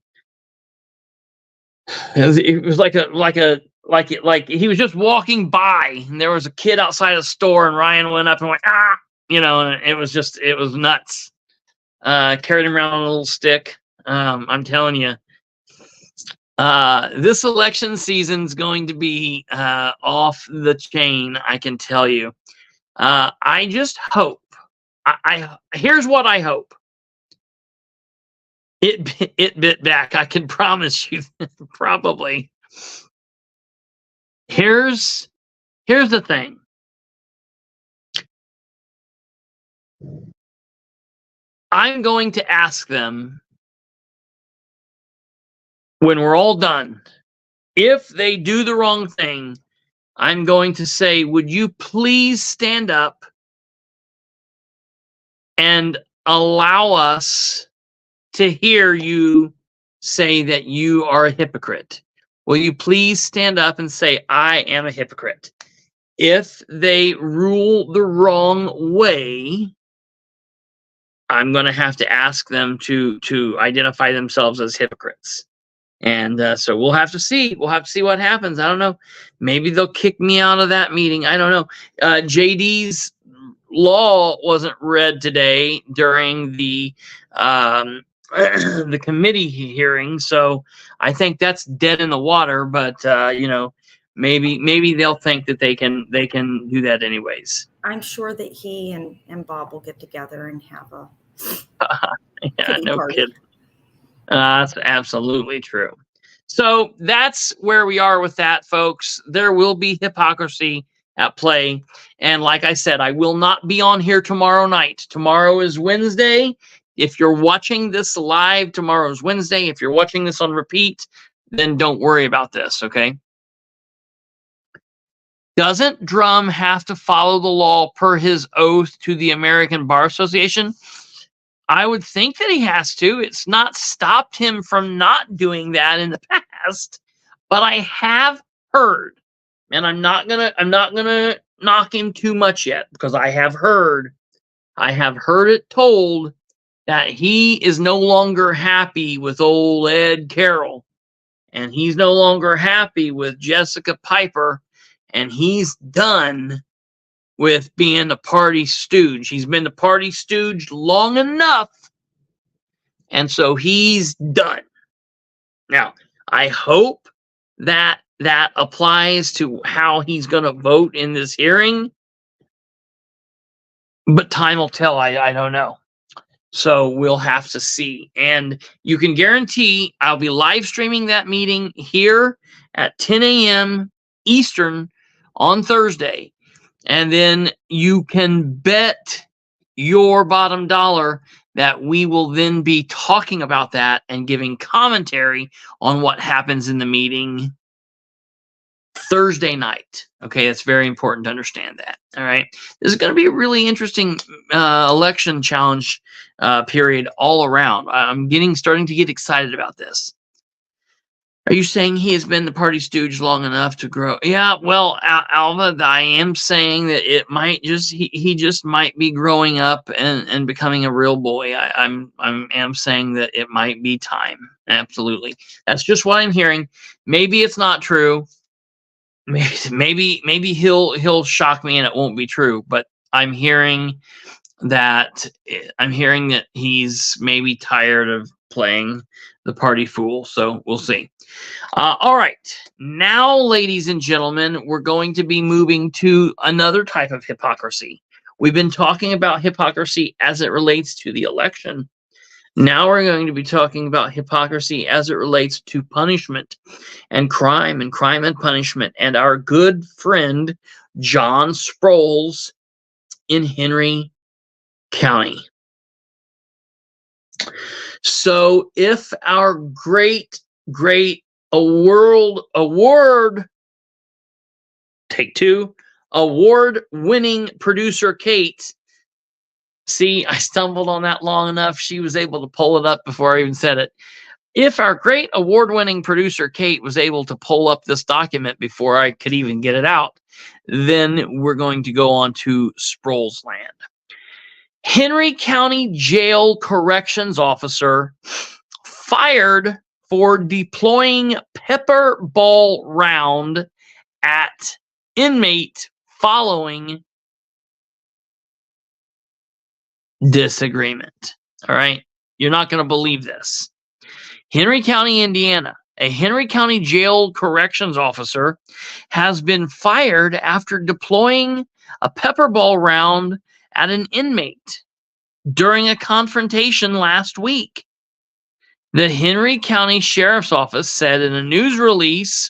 It was like he was just walking by, and there was a kid outside a store, and Ryan went up and went, ah, you know, and it was nuts. Carried him around on a little stick. I'm telling you, this election season's going to be off the chain. I can tell you. I just hope. Here's what I hope. It bit back. I can promise you, probably. Here's the thing. I'm going to ask them when we're all done, if they do the wrong thing, I'm going to say, would you please stand up and allow us to hear you say that you are a hypocrite. Will you please stand up and say, I am a hypocrite? If they rule the wrong way, I'm going to have to ask them to identify themselves as hypocrites. And so we'll have to see. We'll have to see what happens. I don't know. Maybe they'll kick me out of that meeting. I don't know. JD's law wasn't read today during the the committee hearing, so I think that's dead in the water. But maybe they'll think that they can do that anyways. I'm sure that he and Bob will get together and have a yeah, no kidding. That's absolutely true. So that's where we are with that, folks. There will be hypocrisy at play. And like I said, I will not be on here tomorrow night. Tomorrow is Wednesday. If you're watching this live, tomorrow is Wednesday. If you're watching this on repeat, then don't worry about this, okay? Doesn't Drum have to follow the law per his oath to the American Bar Association? I would think that he has to. It's not stopped him from not doing that in the past, but I have heard, and I'm not gonna knock him too much yet, because I have heard it told that he is no longer happy with old Ed Carroll, and he's no longer happy with Jessica Piper, and he's done with being a party stooge. He's been the party stooge long enough, and so he's done. Now, I hope that that applies to how he's going to vote in this hearing, but time will tell. I don't know. So we'll have to see. And you can guarantee I'll be live streaming that meeting here at 10 a.m. Eastern on Thursday. And then you can bet your bottom dollar that we will then be talking about that and giving commentary on what happens in the meeting Thursday night. Okay, it's very important to understand that. All right, this is going to be a really interesting election challenge period all around. I'm starting to get excited about this. Are you saying he has been the party stooge long enough to grow? Yeah, well, Alva, I am saying that it might just he just might be growing up and becoming a real boy. I am saying that it might be time. Absolutely, that's just what I'm hearing. Maybe it's not true. Maybe he'll shock me and it won't be true. But I'm hearing that he's maybe tired of playing the party fool. So we'll see. All right. Now, ladies and gentlemen, we're going to be moving to another type of hypocrisy. We've been talking about hypocrisy as it relates to the election. Now we're going to be talking about hypocrisy as it relates to punishment and crime and punishment, and our good friend John Sproles in Henry County. So if our great award-winning producer Kate, see, I stumbled on that long enough. She was able to pull it up before I even said it. If our great award-winning producer Kate was able to pull up this document before I could even get it out, then we're going to go on to Sproles land. Henry County Jail Corrections Officer fired for deploying pepper ball round at inmate following disagreement. All right. You're not going to believe this. Henry County, Indiana, a Henry County Jail Corrections Officer has been fired after deploying a pepper ball round at an inmate during a confrontation last week. The Henry County Sheriff's Office said in a news release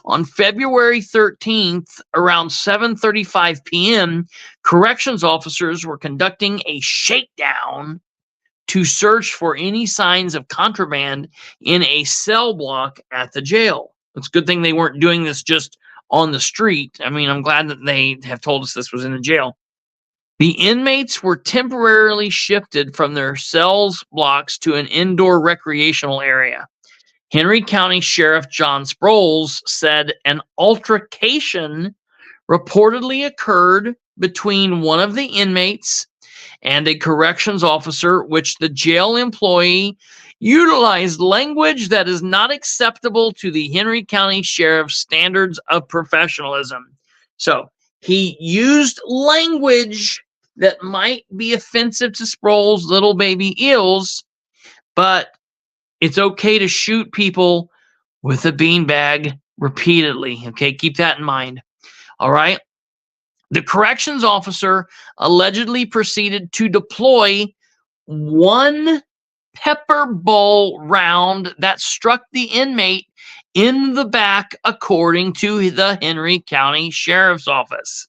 on February 13th, around 7:35 p.m., corrections officers were conducting a shakedown to search for any signs of contraband in a cell block at the jail. It's a good thing they weren't doing this just on the street. I mean, I'm glad that they have told us this was in the jail. The inmates were temporarily shifted from their cells blocks to an indoor recreational area. Henry County Sheriff John Sproles said an altercation reportedly occurred between one of the inmates and a corrections officer, which the jail employee utilized language that is not acceptable to the Henry County Sheriff's standards of professionalism. So he used language that might be offensive to Sproles' little baby eels, but it's okay to shoot people with a beanbag repeatedly. Okay, keep that in mind. All right. The corrections officer allegedly proceeded to deploy one pepper ball round that struck the inmate in the back, according to the Henry County Sheriff's Office.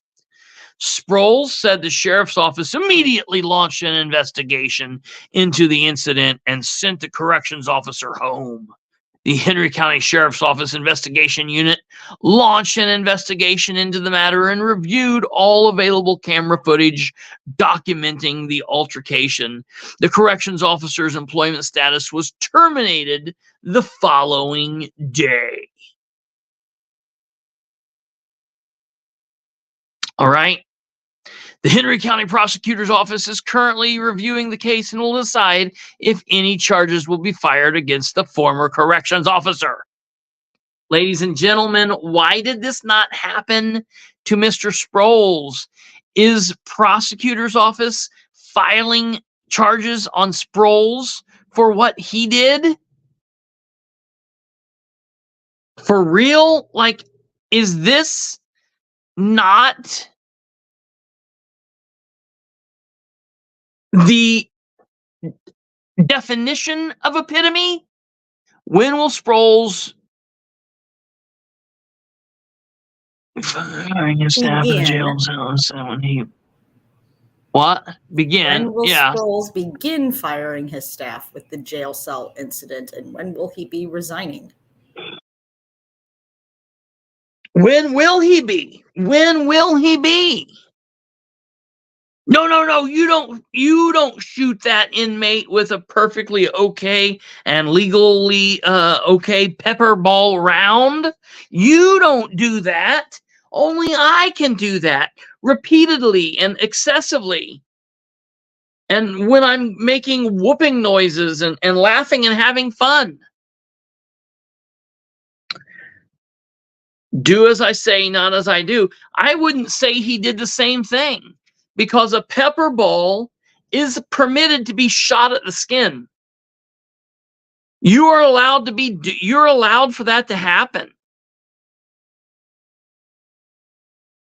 Sproles said the sheriff's office immediately launched an investigation into the incident and sent the corrections officer home. The Henry County Sheriff's Office Investigation Unit launched an investigation into the matter and reviewed all available camera footage documenting the altercation. The corrections officer's employment status was terminated the following day. All right. The Henry County Prosecutor's Office is currently reviewing the case and will decide if any charges will be fired against the former corrections officer. Ladies and gentlemen, why did this not happen to Mr. Sproles? Is prosecutor's office filing charges on Sproles for what he did? For real? Like, is this not the definition of epitome? When will Sproles firing his staff in the jail cell when he begin? When will Sproles begin firing his staff with the jail cell incident, and when will he be resigning? When will he be? When will he be? No, you don't shoot that inmate with a perfectly okay and legally okay pepper ball round. You don't do that. Only I can do that repeatedly and excessively. And when I'm making whooping noises and laughing and having fun. Do as I say, not as I do. I wouldn't say he did the same thing, because a pepper ball is permitted to be shot at the skin. You're allowed for that to happen.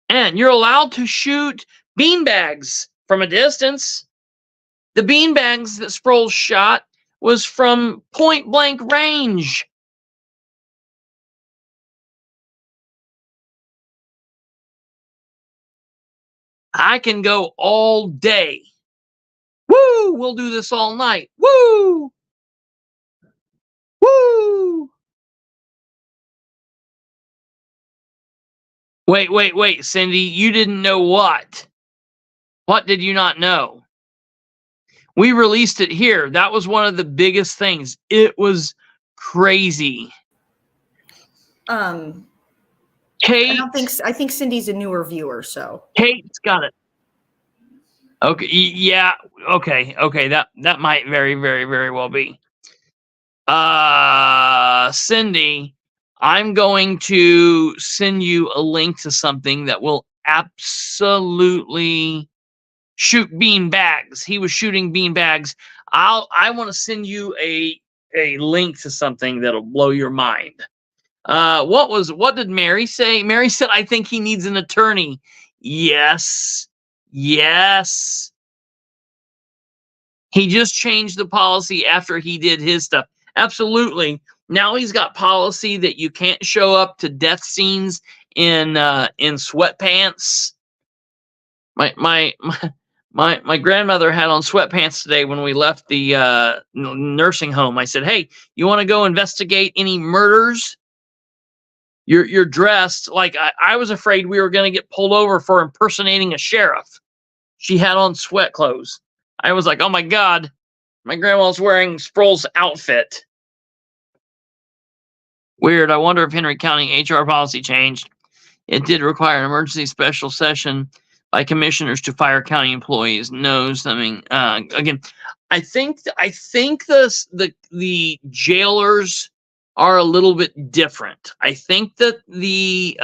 And you're allowed to shoot beanbags from a distance. The beanbags that Sproles shot was from point blank range. I can go all day. Woo! We'll do this all night. Woo! Woo! Wait, Cindy, you didn't know what? What did you not know? We released it here. That was one of the biggest things. It was crazy. Kate, I think Cindy's a newer viewer, so Kate's got it. Okay, yeah, okay. That might very, very, very well be. Cindy, I'm going to send you a link to something that will absolutely shoot bean bags. He was shooting bean bags. I want to send you a link to something that'll blow your mind. What did Mary say? Mary said, I think he needs an attorney. Yes. He just changed the policy after he did his stuff. Absolutely. Now he's got policy that you can't show up to death scenes in sweatpants. My grandmother had on sweatpants today when we left the nursing home. I said, hey, you want to go investigate any murders? You're dressed like I was afraid we were going to get pulled over for impersonating a sheriff. she had on sweat clothes. I was like, oh my God, my grandma's wearing Sproles' outfit. Weird. I wonder if Henry County HR policy changed. It did require an emergency special session by commissioners to fire county employees. No, something. Again, I think the jailers are a little bit different. I think that the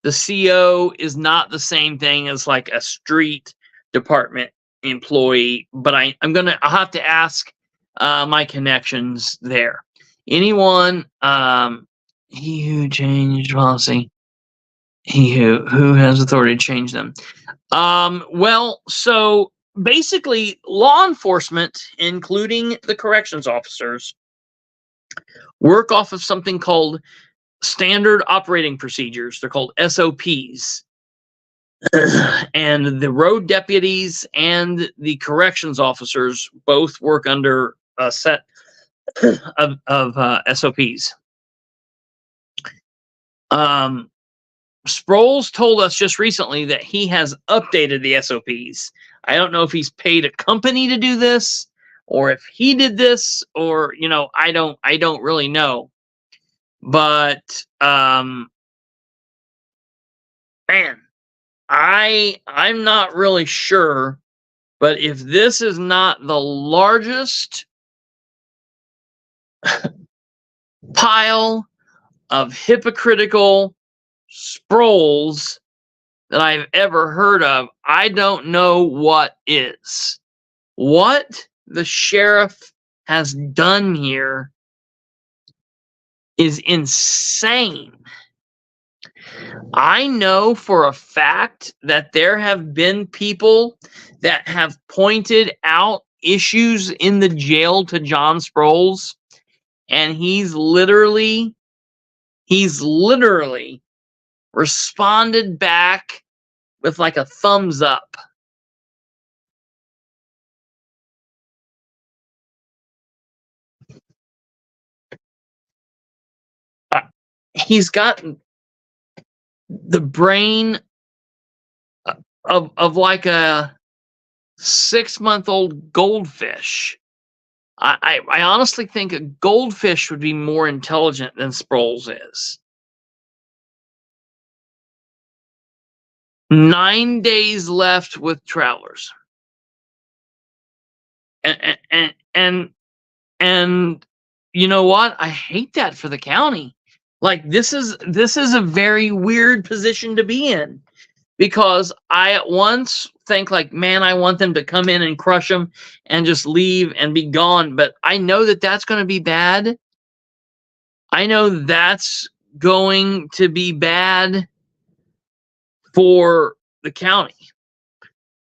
CO is not the same thing as like a street department employee. But I'll have to ask my connections there. Anyone, he who changed policy, he who has authority to change them. Well, so basically, law enforcement, including the corrections officers, work off of something called standard operating procedures. They're called SOPs. And the road deputies and the corrections officers both work under a set of SOPs. Sproles told us just recently that he has updated the SOPs. I don't know if he's paid a company to do this, or if he did this, or I don't really know. But man, I'm not really sure. But if this is not the largest pile of hypocritical Sproles that I've ever heard of, I don't know what is. What the sheriff has done here is insane. I know for a fact that there have been people that have pointed out issues in the jail to John Sproles, and he's literally responded back with like a thumbs up. He's got the brain of like a 6-month-old goldfish. I honestly think a goldfish would be more intelligent than Sproles is. 9 days left with travelers. And you know what? I hate that for the county. Like this is a very weird position to be in, because I at once think like, man, I want them to come in and crush them and just leave and be gone. But I know that that's going to be bad. I know that's going to be bad for the county.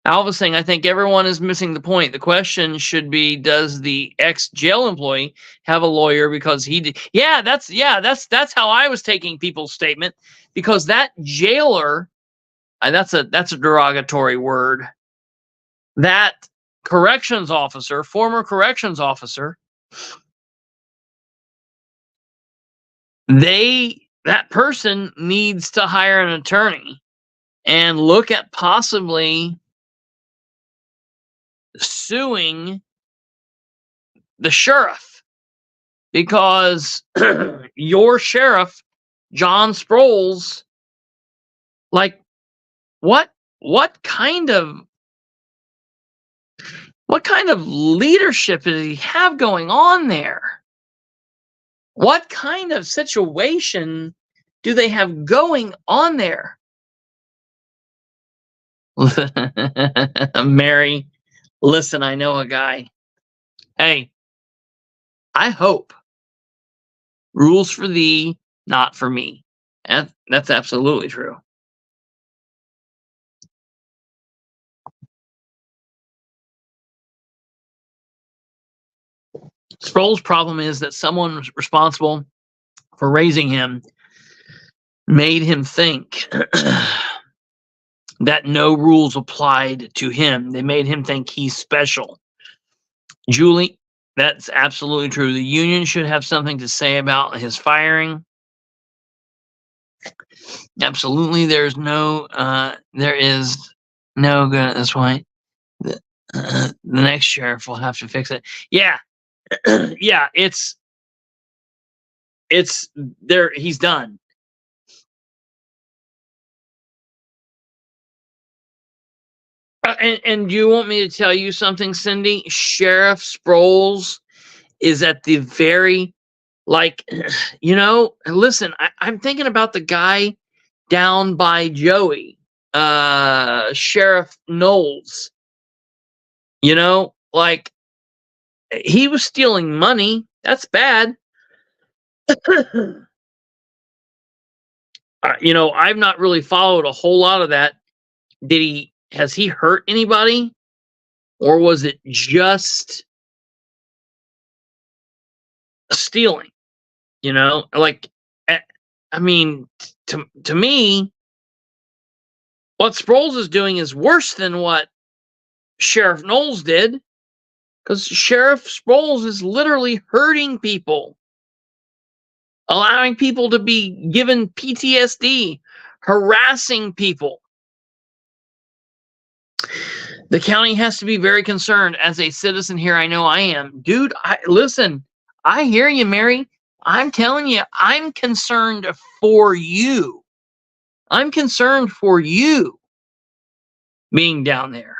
Alva's saying, I think everyone is missing the point. The question should be, does the ex-jail employee have a lawyer because he did? That's how I was taking people's statement, because that jailer, that's a derogatory word. That corrections officer, former corrections officer, that person needs to hire an attorney and look at possibly suing the sheriff, because your sheriff, John Sproles, like what kind of leadership does he have going on there? What kind of situation do they have going on there? Mary, listen, I know a guy. Hey, I hope rules for thee, not for me. And that's absolutely true. Sproles' problem is that someone responsible for raising him made him think that no rules applied to him. They made him think he's special. Julie, that's absolutely true. The union should have something to say about his firing. Absolutely, there is No good at this point. The next sheriff will have to fix it. Yeah, yeah. It's there. He's done. And you want me to tell you something, Cindy? Sheriff Sproles is at the very, like, listen, I'm thinking about the guy down by Joey, Sheriff Knowles. Like, he was stealing money. That's bad. I've not really followed a whole lot of that. Has he hurt anybody? Or was it just stealing? Like, I mean, to me, what Sproles is doing is worse than what Sheriff Knowles did, because Sheriff Sproles is literally hurting people, allowing people to be given PTSD, harassing people. The county has to be very concerned. As a citizen here, I know I am. Dude, listen, I hear you, Mary. I'm telling you, I'm concerned for you. I'm concerned for you being down there.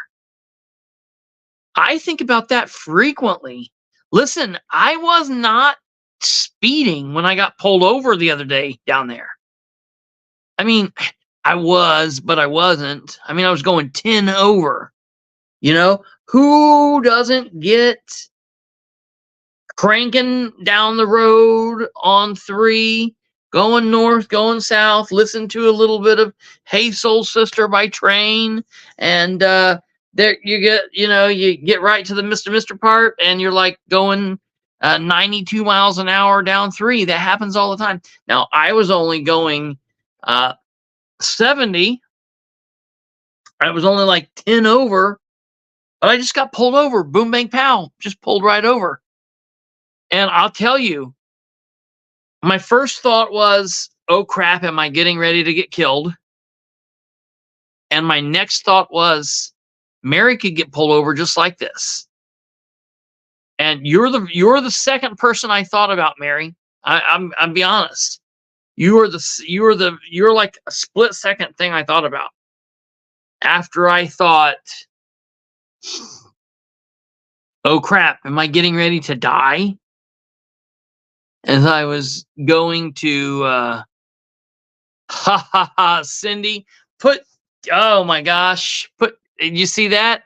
I think about that frequently. Listen, I was not speeding when I got pulled over the other day down there. I mean, I was, but I wasn't. I mean, I was going 10 over. Who doesn't get cranking down the road on 3, going north, going south, listen to a little bit of Hey Soul Sister by Train, and there you get right to the Mr. part, and you're like going 92 miles an hour down 3. That happens all the time. Now, I was only going 70. I was only like 10 over, but I just got pulled over. Boom, bang, pow. Just pulled right over. And I'll tell you, my first thought was, oh crap, am I getting ready to get killed? And my next thought was, Mary could get pulled over just like this. And you're the second person I thought about, Mary. I'm be honest. You're like a split second thing I thought about. After I thought, oh crap, am I getting ready to die? As I was going to Cindy, oh my gosh, you see that?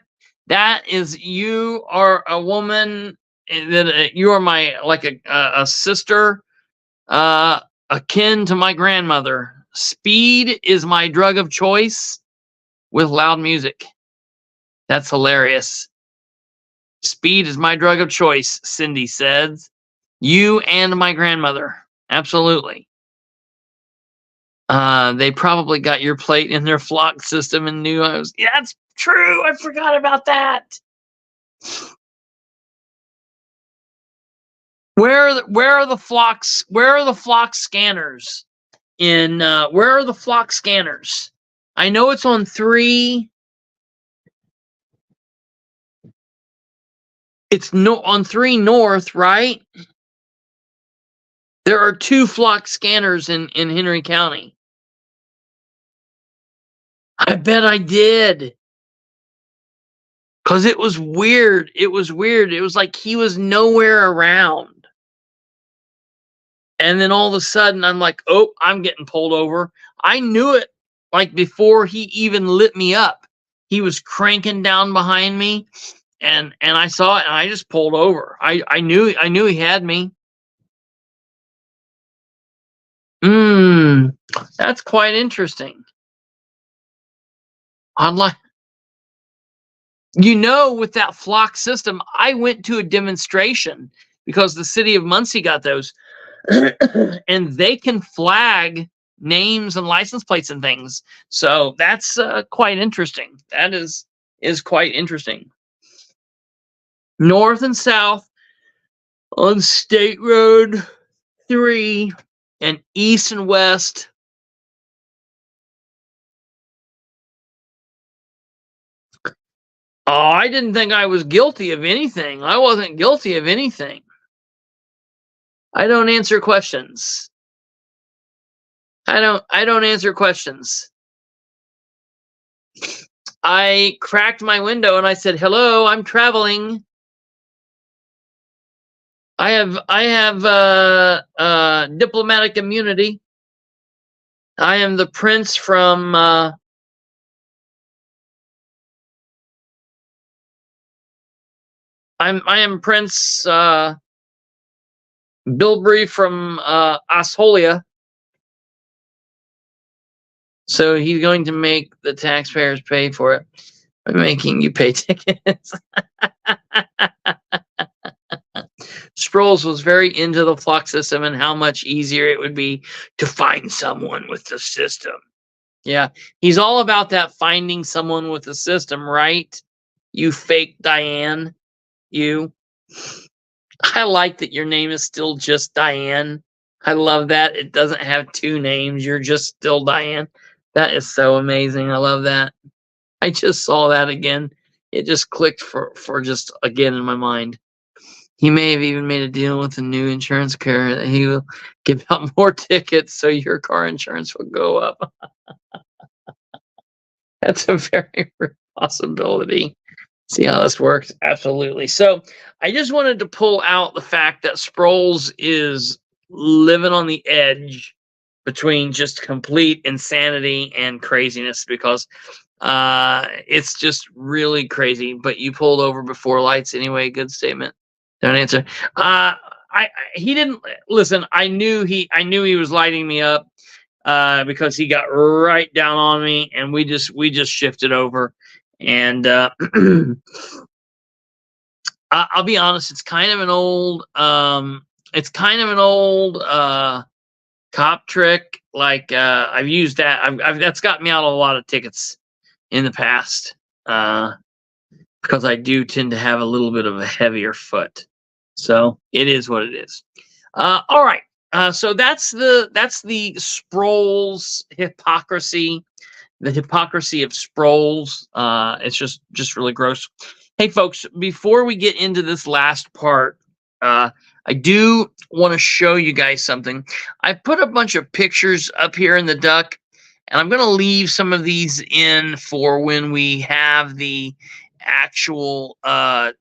That is, you are a woman that you are my, like a sister, akin to my grandmother. Speed is my drug of choice with loud music. That's hilarious. Speed is my drug of choice, Cindy says. You and my grandmother. Absolutely. They probably got your plate in their flock system and knew I was. Yeah, that's true. I forgot about that. Where are the flocks? Where are the flock scanners? Where are the flock scanners? I know it's on 3. It's on 3 north, right? There are 2 flock scanners in Henry County. I bet I did. Because it was weird. It was weird. It was like he was nowhere around. And then all of a sudden, I'm like, oh, I'm getting pulled over. I knew it, like, before he even lit me up. He was cranking down behind me, and I saw it, and I just pulled over. I knew he had me. That's quite interesting. With that flock system, I went to a demonstration because the city of Muncie got those, and they can flag names and license plates and things. So that's quite interesting. That is quite interesting. North and south on State Road 3, and east and west Oh, I didn't think I was guilty of anything. I wasn't guilty of anything. I don't answer questions. I don't answer questions. I cracked my window and I said, "Hello, I'm traveling. I have diplomatic immunity. I am the prince from I am Prince Bilbrey from Osholia." So he's going to make the taxpayers pay for it by making you pay tickets. Sproles was very into the flock system and how much easier it would be to find someone with the system. Yeah, he's all about that finding someone with the system, right? You fake Diane, you. I like that your name is still just Diane. I love that. It doesn't have two names. You're just still Diane. That is so amazing. I love that. I just saw that again. It just clicked for just again in my mind. He may have even made a deal with a new insurance carrier that he will give out more tickets so your car insurance will go up. That's a very real possibility. See how this works? Absolutely. So I just wanted to pull out the fact that Sproles is living on the edge between just complete insanity and craziness because it's just really crazy. But you pulled over before lights anyway. Good statement. Don't answer. He didn't listen. I knew he was lighting me up because he got right down on me, and we just shifted over. And I'll be honest, it's kind of an old cop trick. Like I've used that. That's got me out of a lot of tickets in the past because I do tend to have a little bit of a heavier foot. So it is what it is. All right. So that's the Sproles hypocrisy. The hypocrisy of Sproles. It's just really gross. Hey, folks, before we get into this last part, I do want to show you guys something. I put a bunch of pictures up here in the duck, and I'm going to leave some of these in for when we have the actual,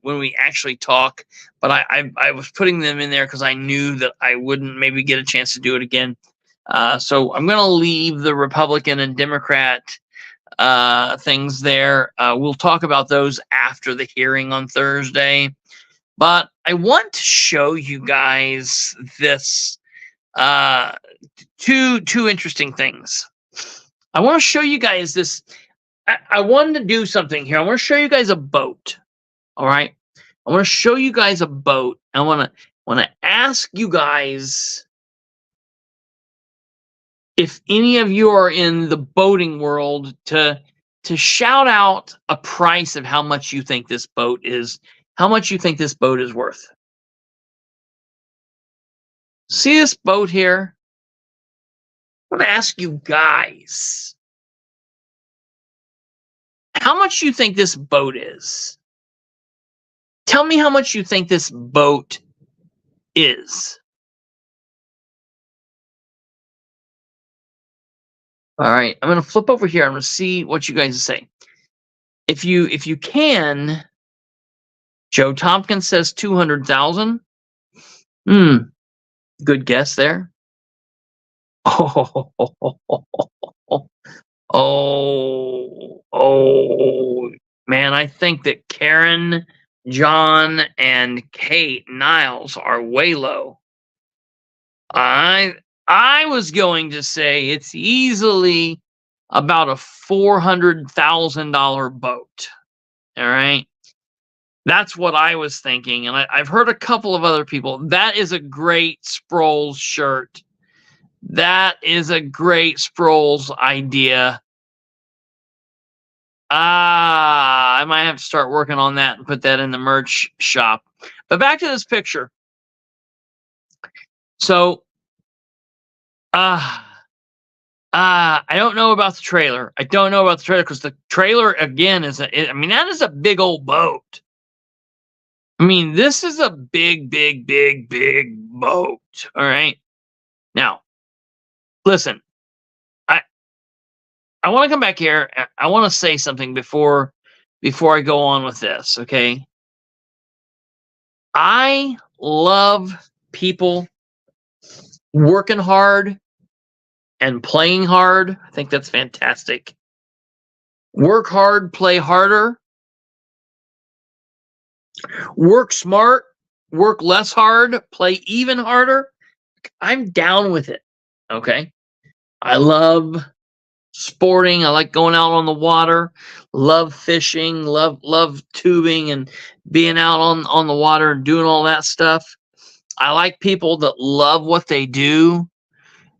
when we actually talk. But I was putting them in there because I knew that I wouldn't maybe get a chance to do it again. So I'm going to leave the Republican and Democrat things there. We'll talk about those after the hearing on Thursday. But I want to show you guys this two interesting things. I want to show you guys this. I wanted to do something here. I want to show you guys a boat. All right. I want to show you guys a boat. I want to ask you guys if any of you are in the boating world to shout out a price of how much you think this boat is, how much you think this boat is worth. See this boat here? I'm going to ask you guys, how much you think this boat is? Tell me how much you think this boat is. All right, I'm going to flip over here. I'm going to see what you guys say. If you can, Joe Tompkins says 200,000. Good guess there. Oh, man, I think that Karen, John, and Kate Niles are way low. I was going to say it's easily about a $400,000 boat. All right. That's what I was thinking. And I've heard a couple of other people. That is a great Sproles shirt. That is a great Sproles idea. I might have to start working on that and put that in the merch shop. But back to this picture. So, I don't know about the trailer. I don't know about the trailer because the trailer again I mean, that is a big old boat. I mean, this is a big, big, big, big boat. All right. Now, listen, I want to come back here. I want to say something before I go on with this. Okay. I love people working hard and playing hard. I think that's fantastic. Work hard, play harder. Work smart, work less hard, play even harder. I'm down with it. Okay. I love sporting. I like going out on the water. Love fishing. Love tubing and being out on the water and doing all that stuff. I like people that love what they do.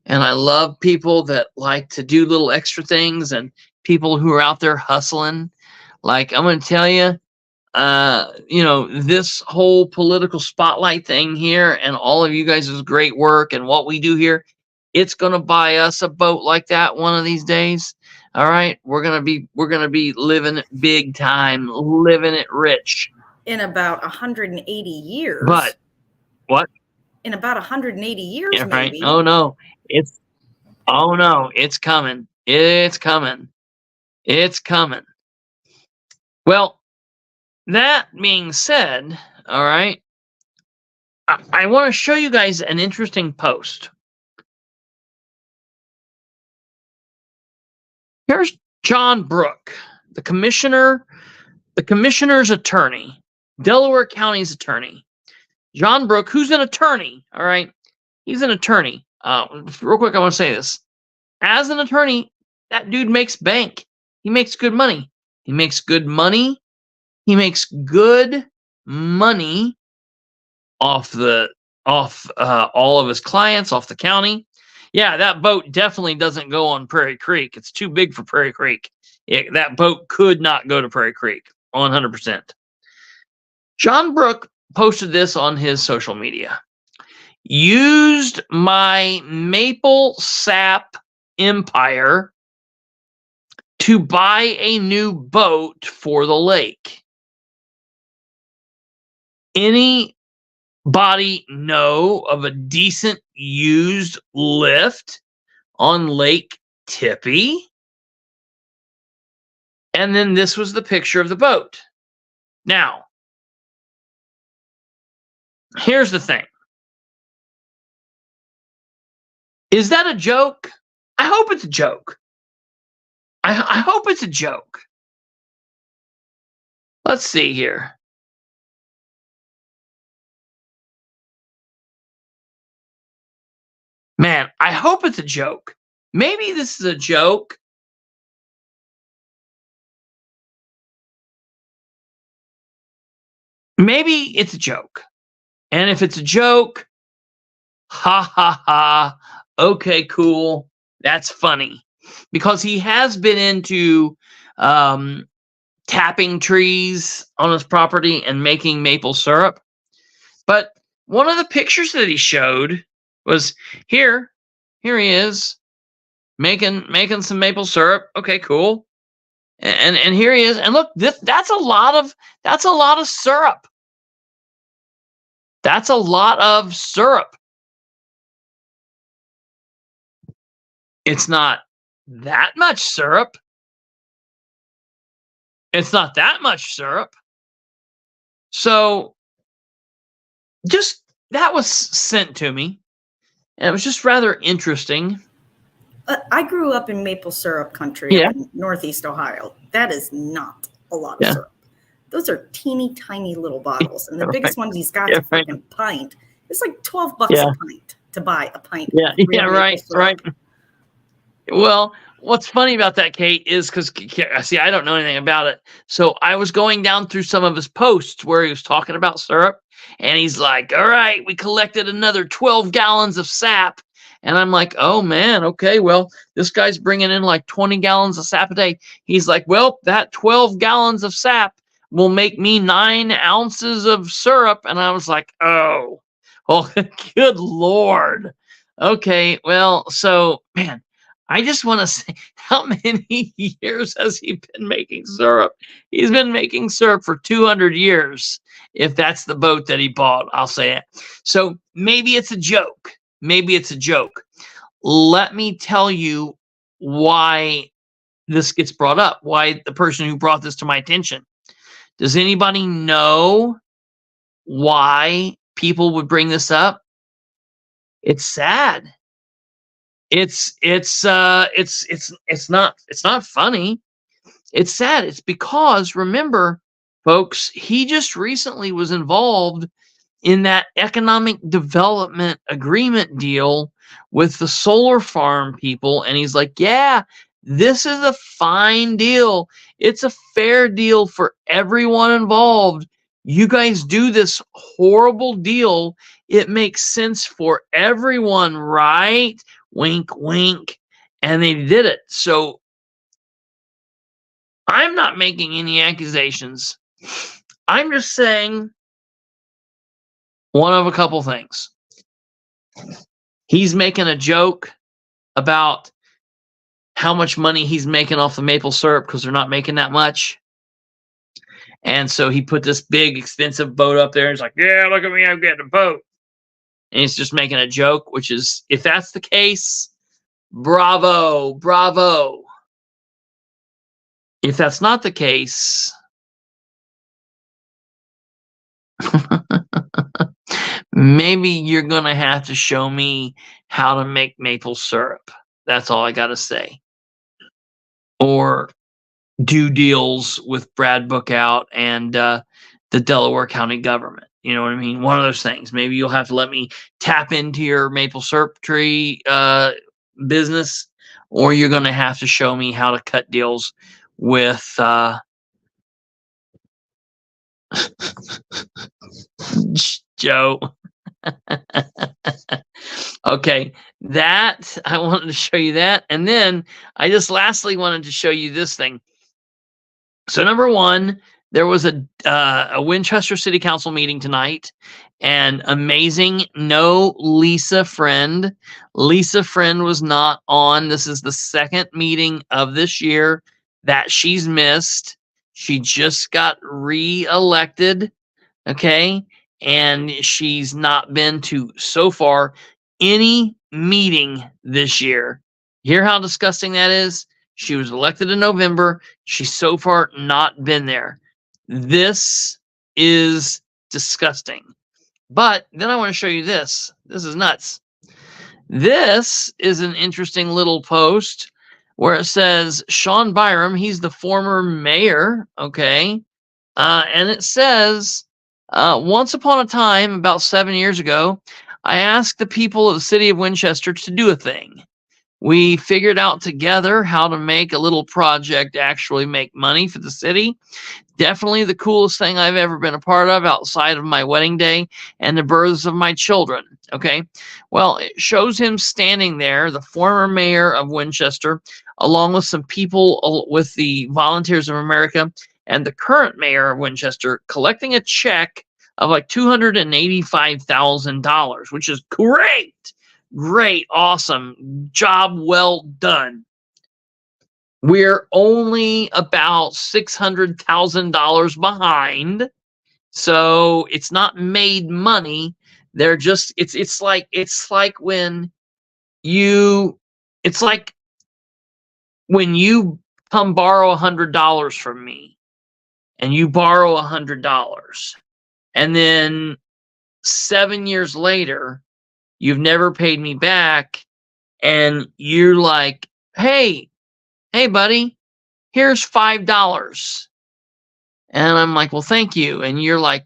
And I love people that like to do little extra things and people who are out there hustling. Like, I'm going to tell you, this whole political spotlight thing here and all of you guys' great work and what we do here, it's going to buy us a boat like that one of these days. All right. We're going to be living it big time, living it rich. In about 180 years. But what? In about 180 years, yeah, right. maybe. Oh no, it's coming. It's coming. It's coming. Well, that being said, all right, I want to show you guys an interesting post. Here's John Brook, the commissioner's attorney, Delaware County's attorney. John Brook, who's an attorney, all right? He's an attorney. Real quick, I want to say this. As an attorney, that dude makes bank. He makes good money. He makes good money. He makes good money off all of his clients, off the county. Yeah, that boat definitely doesn't go on Prairie Creek. It's too big for Prairie Creek. That boat could not go to Prairie Creek, 100%. John Brook posted this on his social media. Used my maple sap empire to buy a new boat for the lake. Anybody know of a decent used lift on Lake Tippy? And then this was the picture of the boat. Now, here's the thing. Is that a joke? I hope it's a joke. I hope it's a joke. Let's see here. Man, I hope it's a joke. Maybe this is a joke. Maybe it's a joke. And if it's a joke, ha ha ha, okay, cool. That's funny. Because he has been into tapping trees on his property and making maple syrup. But one of the pictures that he showed was here he is making some maple syrup. Okay, cool. And here he is. And look, that's a lot of syrup. That's a lot of syrup. It's not that much syrup. It's not that much syrup. So just that was sent to me. And it was just rather interesting. I grew up in maple syrup country in Northeast Ohio. That is not a lot of syrup. Those are teeny tiny little bottles. And the biggest one he's got is a freaking pint. It's like $12 a pint to buy a pint. Right. Well, what's funny about that, Kate, is because, see, I don't know anything about it. So I was going down through some of his posts where he was talking about syrup. And he's like, all right, we collected another 12 gallons of sap. And I'm like, oh, man, okay, well, this guy's bringing in like 20 gallons of sap a day. He's like, well, that 12 gallons of sap will make me 9 ounces of syrup. And I was like, oh, well, good Lord. Okay, well, so, man, I just want to say, how many years has he been making syrup? He's been making syrup for 200 years. If that's the boat that he bought, I'll say it. So maybe it's a joke. Maybe it's a joke. Let me tell you why this gets brought up, why the person who brought this to my attention. Does anybody know why people would bring this up? It's sad. It's not funny. It's sad. It's because, remember, folks, he just recently was involved in that economic development agreement deal with the solar farm people, and he's like, yeah, this is a fine deal. It's a fair deal for everyone involved. You guys do this horrible deal. It makes sense for everyone, right? Wink, wink. And they did it. So I'm not making any accusations. I'm just saying one of a couple things. He's making a joke about how much money he's making off the maple syrup because they're not making that much. And so he put this big, expensive boat up there. And he's like, yeah, look at me, I'm getting a boat. And he's just making a joke, which is, if that's the case, bravo, bravo. If that's not the case, maybe you're going to have to show me how to make maple syrup. That's all I got to say. Or do deals with Brad Bookout and the Delaware County government. You know what I mean? One of those things. Maybe you'll have to let me tap into your maple syrup tree business, or you're going to have to show me how to cut deals with Joe. Okay, that I wanted to show you that, and then I just lastly wanted to show you this thing. So number one, there was a Winchester City Council meeting tonight, and amazing, no Lisa Friend. Lisa Friend was not on. This is the second meeting of this year that she's missed. She just got re-elected, okay? And she's not been to, so far, any meeting this year. Hear how disgusting that is? She was elected in November. She's so far not been there. This is disgusting. But then I want to show you this. This is nuts. This is an interesting little post where it says Sean Byram, he's the former mayor, okay? And it says, once upon a time, about 7 years ago, I asked the people of the city of Winchester to do a thing. We figured out together how to make a little project actually make money for the city. Definitely the coolest thing I've ever been a part of outside of my wedding day and the births of my children. Okay. Well, it shows him standing there, the former mayor of Winchester, along with some people with the Volunteers of America and the current mayor of Winchester, collecting a check of like $285,000, which is great. Great, awesome, job well done. We're only about $600,000 behind, so it's not made money. They're just it's like when you come borrow $100 from me, and you borrow $100, and then 7 years later, you've never paid me back, and you're like, hey, buddy, here's $5. And I'm like, well, thank you. And you're like,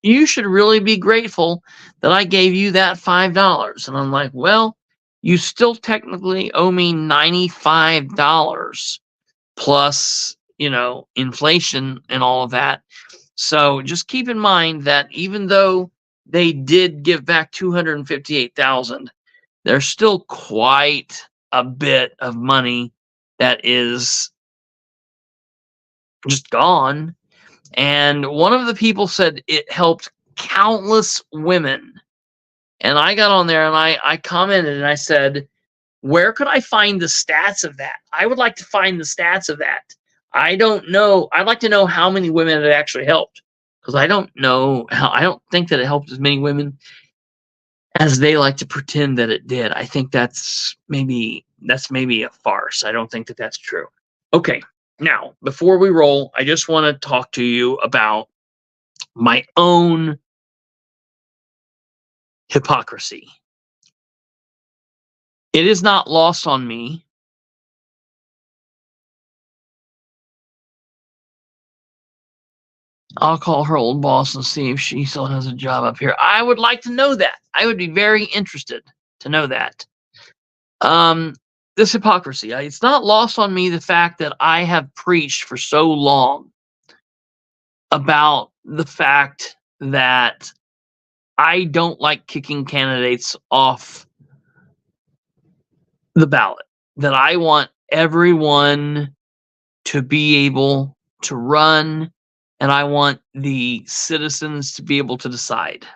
you should really be grateful that I gave you that $5. And I'm like, well, you still technically owe me $95 plus, inflation and all of that. So just keep in mind that even though they did give back $258,000, there's still quite a bit of money that is just gone. And one of the people said it helped countless women. And I got on there and I commented and I said, Where could I find the stats of that? I would like to find the stats of that. I don't know. I'd like to know how many women it actually helped, because I don't know how. I don't think that it helped as many women as they like to pretend that it did. I think that's maybe a farce. I don't think that that's true. Okay, now before we roll, I just want to talk to you about my own hypocrisy. It is not lost on me I'll call her old boss and see if she still has a job up here. I would like to know that. I would be very interested to know that. This hypocrisy. It's not lost on me the fact that I have preached for so long about the fact that I don't like kicking candidates off the ballot, that I want everyone to be able to run, and I want the citizens to be able to decide.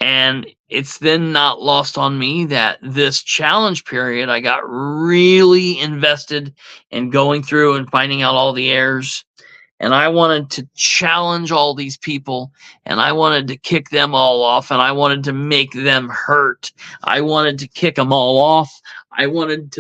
And it's then not lost on me that this challenge period, I got really invested in going through and finding out all the errors. And I wanted to challenge all these people, and I wanted to kick them all off, and I wanted to make them hurt. I wanted to kick them all off. I wanted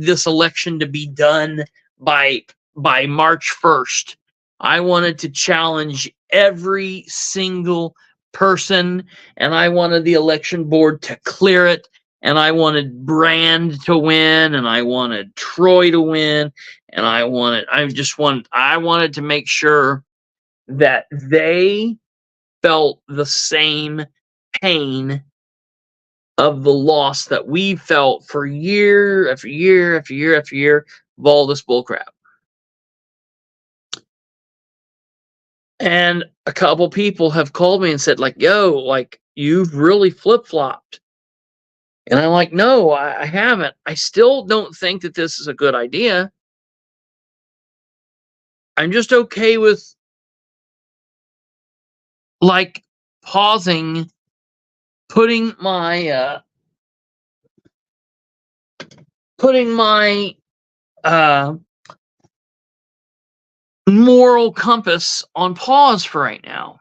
this election to be done by March 1st. I wanted to challenge every single person, and I wanted the election board to clear it, and I wanted Brand to win, and I wanted Troy to win, and I wanted to make sure that they felt the same pain of the loss that we felt for year after year after year after year of all this bullcrap. And a couple people have called me and said, like, yo, like, you've really flip-flopped. And I'm like, no, I haven't. I still don't think that this is a good idea. I'm just okay with, like, pausing, putting my moral compass on pause for right now.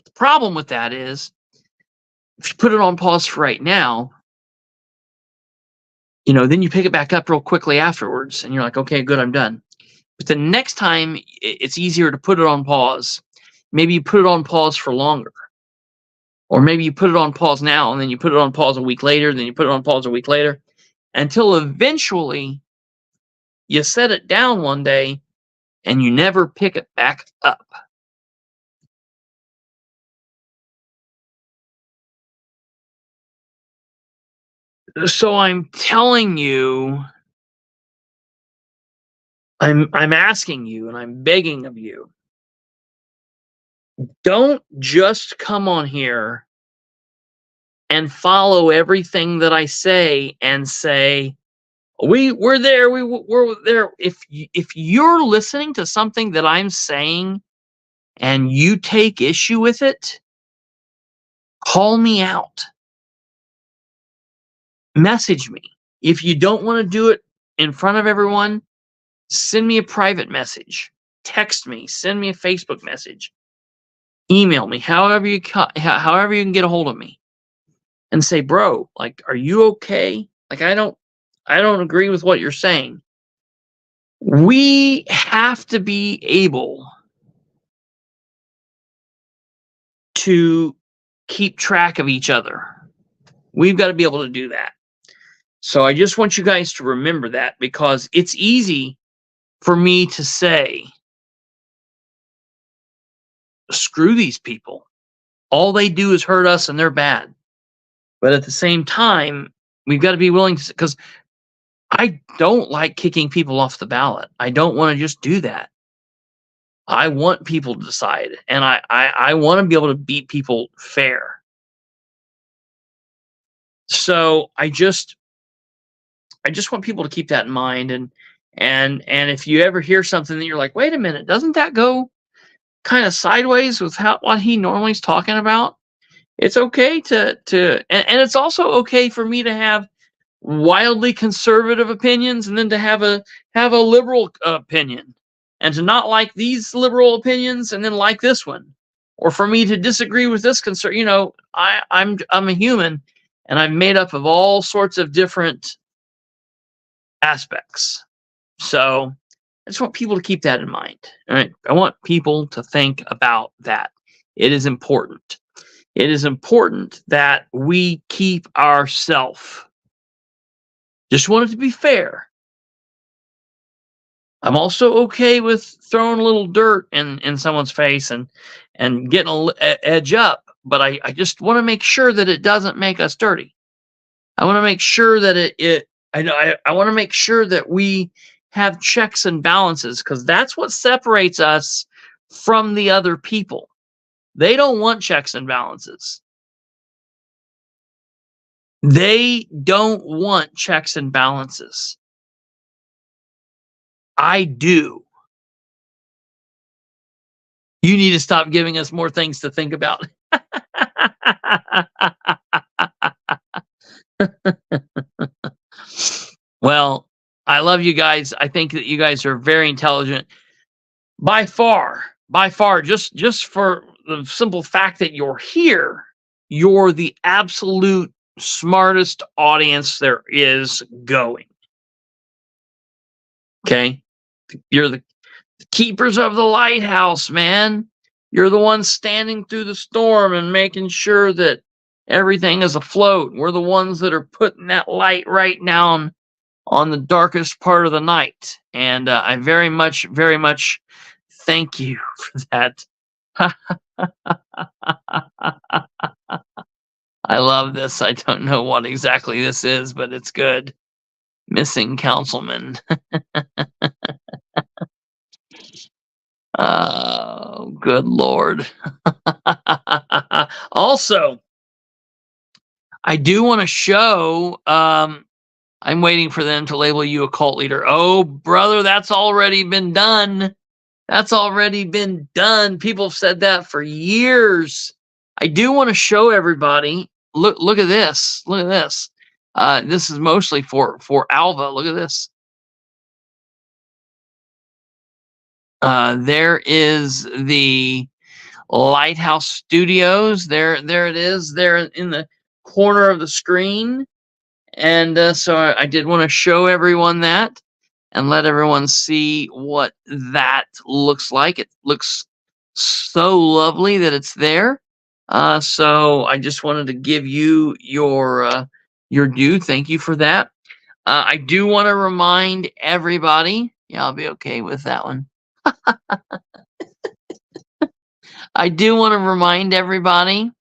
The problem with that is, if you put it on pause for right now, then you pick it back up real quickly afterwards, and you're like, okay, good, I'm done. But the next time, it's easier to put it on pause. Maybe you put it on pause for longer. Or maybe you put it on pause now, and then you put it on pause a week later, then you put it on pause a week later, until eventually you set it down one day and you never pick it back up. So I'm telling you, I'm asking you, and I'm begging of you, don't just come on here and follow everything that I say and say, we're there, we're there. If you're listening to something that I'm saying and you take issue with it, call me out. Message me. If you don't want to do it in front of everyone, send me a private message. Text me. Send me a Facebook message. Email me. However you can get a hold of me, and say, bro, like, are you okay? Like, I don't agree with what you're saying. We have to be able to keep track of each other. We've got to be able to do that. So I just want you guys to remember that, because it's easy for me to say, screw these people. All they do is hurt us, and they're bad. But at the same time, we've got to be willing to, because I don't like kicking people off the ballot. I don't want to just do that. I want people to decide, and I want to be able to beat people fair. So I just want people to keep that in mind, and if you ever hear something that you're like, wait a minute, doesn't that go kind of sideways with what he normally is talking about? It's okay to and it's also okay for me to have wildly conservative opinions, and then to have a liberal opinion, and to not like these liberal opinions and then like this one, or for me to disagree with this concern. You know, I'm a human, and I'm made up of all sorts of different aspects. So I just want people to keep that in mind. All right, I want people to think about that. It is important. It is important that we keep ourselves. Just want it to be fair. I'm also okay with throwing a little dirt in someone's face and getting an edge up, but I just want to make sure that it doesn't make us dirty. I want to make sure that I want to make sure that we have checks and balances, because that's what separates us from the other people. They don't want checks and balances. They don't want checks and balances. I do. You need to stop giving us more things to think about. Well, I love you guys. I think that you guys are very intelligent. By far, just for the simple fact that you're here, you're the absolute smartest audience there is going. Okay? You're the keepers of the lighthouse, man. You're the ones standing through the storm and making sure that everything is afloat. We're the ones that are putting that light right down on the darkest part of the night. And I very much thank you for that. I love this. I don't know what exactly this is, but it's good. Missing councilman. Oh, good Lord. Also, I do want to show, I'm waiting for them to label you a cult leader. Oh, brother, that's already been done. That's already been done. People have said that for years. I do want to show everybody. Look at this. Look at this. This is mostly for Alva. Look at this. There is the Lighthouse Studios. There it is. There in the corner of the screen. And so I did want to show everyone that and let everyone see what that looks like. It looks so lovely that it's there. So I just wanted to give you your due. Thank you for that. I do want to remind everybody. Yeah, I'll be okay with that one. I do want to remind everybody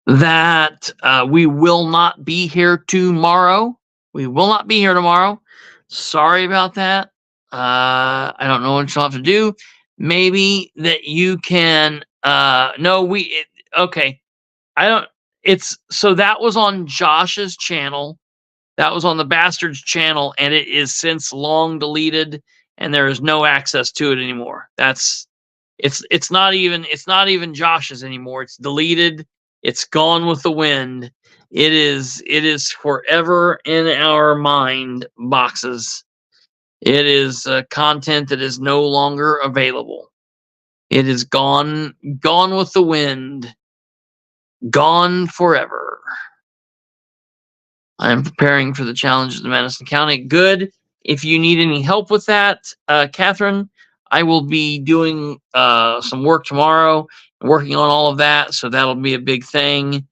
that we will not be here tomorrow. We will not be here tomorrow. Sorry about that. I don't know what you'll have to do. Maybe that you can. Okay. I don't. It's so that was on Josh's channel. That was on the Bastard's channel, and it is since long deleted, and there is no access to it anymore. It's not even Josh's anymore. It's deleted. It's gone with the wind. It is forever in our mind boxes. It is content that is no longer available. It is gone with the wind. Gone forever. I am preparing for the challenges of Madison County. Good. If you need any help with that, Catherine, I will be doing some work tomorrow, working on all of that. So that'll be a big thing.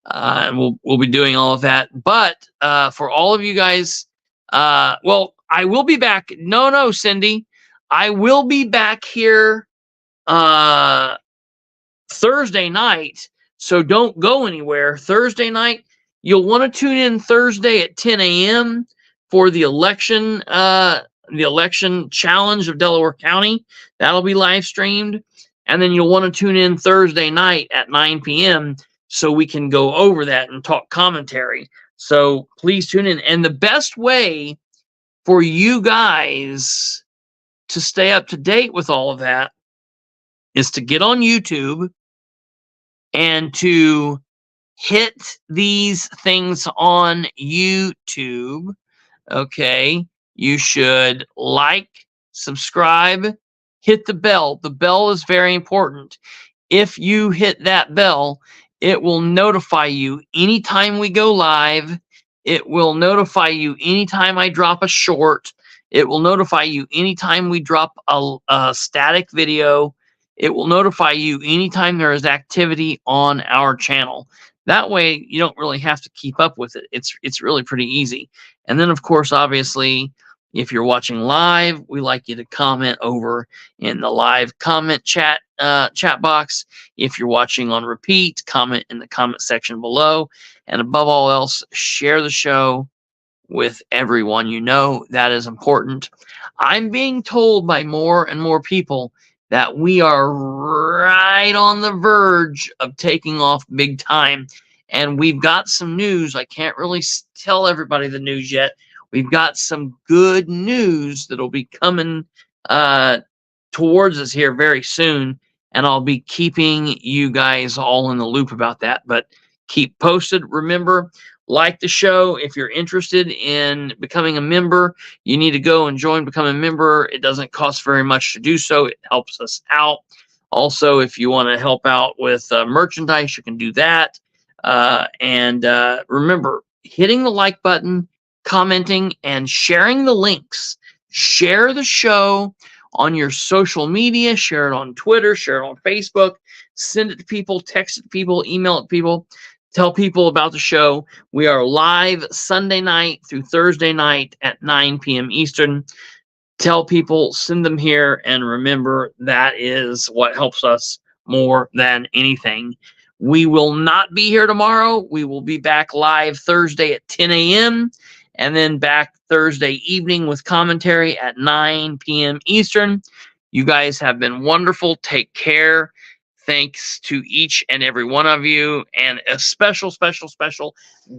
And we'll be doing all of that. But for all of you guys, well, I will be back. No, Cindy. I will be back here Thursday night. So don't go anywhere. Thursday night, you'll want to tune in Thursday at 10 a.m. for the election challenge of Delaware County. That'll be live streamed. And then you'll want to tune in Thursday night at 9 p.m. so we can go over that and talk commentary. So please tune in. And the best way for you guys to stay up to date with all of that is to get on YouTube and to hit these things on YouTube. Okay, you should like, subscribe, hit the bell. The bell is very important. If you hit that bell, it will notify you anytime we go live. It will notify you anytime I drop a short. It will notify you anytime we drop a static video. It will notify you anytime there is activity on our channel. That way, you don't really have to keep up with it. It's really pretty easy. And then, of course, obviously, if you're watching live, we like you to comment over in the live comment chat box. If you're watching on repeat, comment in the comment section below. And above all else, share the show with everyone you know. That is important. I'm being told by more and more people that we are right on the verge of taking off big time. And we've got some news. I can't really tell everybody the news yet. We've got some good news that'll be coming towards us here very soon. And I'll be keeping you guys all in the loop about that. But keep posted. Remember, like the show. If you're interested in becoming a member, you need to go and become a member. It doesn't cost very much to do so. It helps us out. Also, if you want to help out with merchandise, you can do that. Remember, hitting the like button, commenting, and sharing the links. Share the show on your social media. Share it on Twitter. Share it on Facebook. Send it to people. Text it to people. Email it to people. Tell people about the show. We are live Sunday night through Thursday night at 9 p.m. Eastern. Tell people, send them here, and remember, that is what helps us more than anything. We will not be here tomorrow. We will be back live Thursday at 10 a.m. and then back Thursday evening with commentary at 9 p.m. Eastern. You guys have been wonderful. Take care. Thanks to each and every one of you, and a special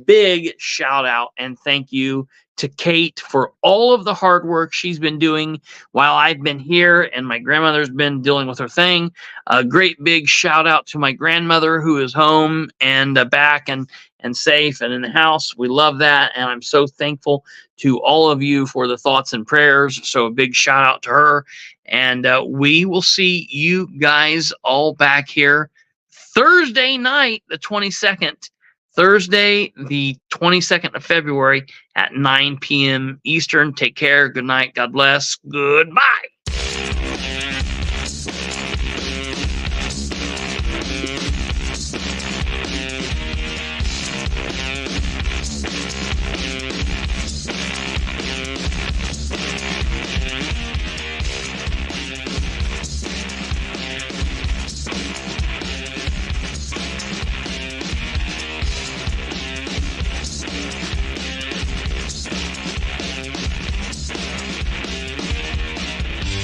big shout out and thank you to Kate for all of the hard work she's been doing while I've been here and my grandmother's been dealing with her thing. A great big shout out to my grandmother, who is home and back and safe and in the house. We love that, and I'm so thankful to all of you for the thoughts and prayers. So a big shout out to her. And we will see you guys all back here Thursday night, the 22nd. Thursday, the 22nd of February at 9 p.m. Eastern. Take care. Good night. God bless. Goodbye.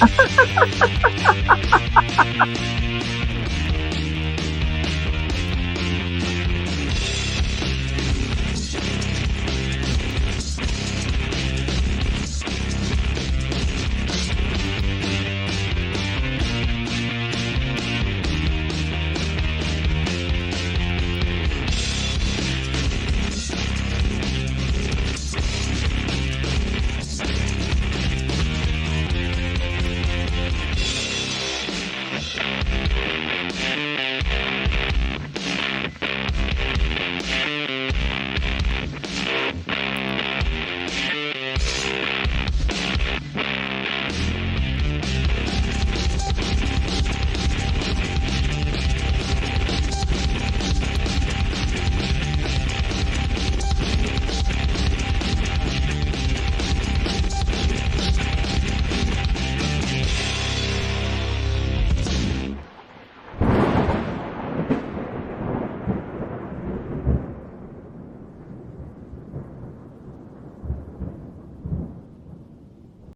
Ha ha ha ha ha ha ha!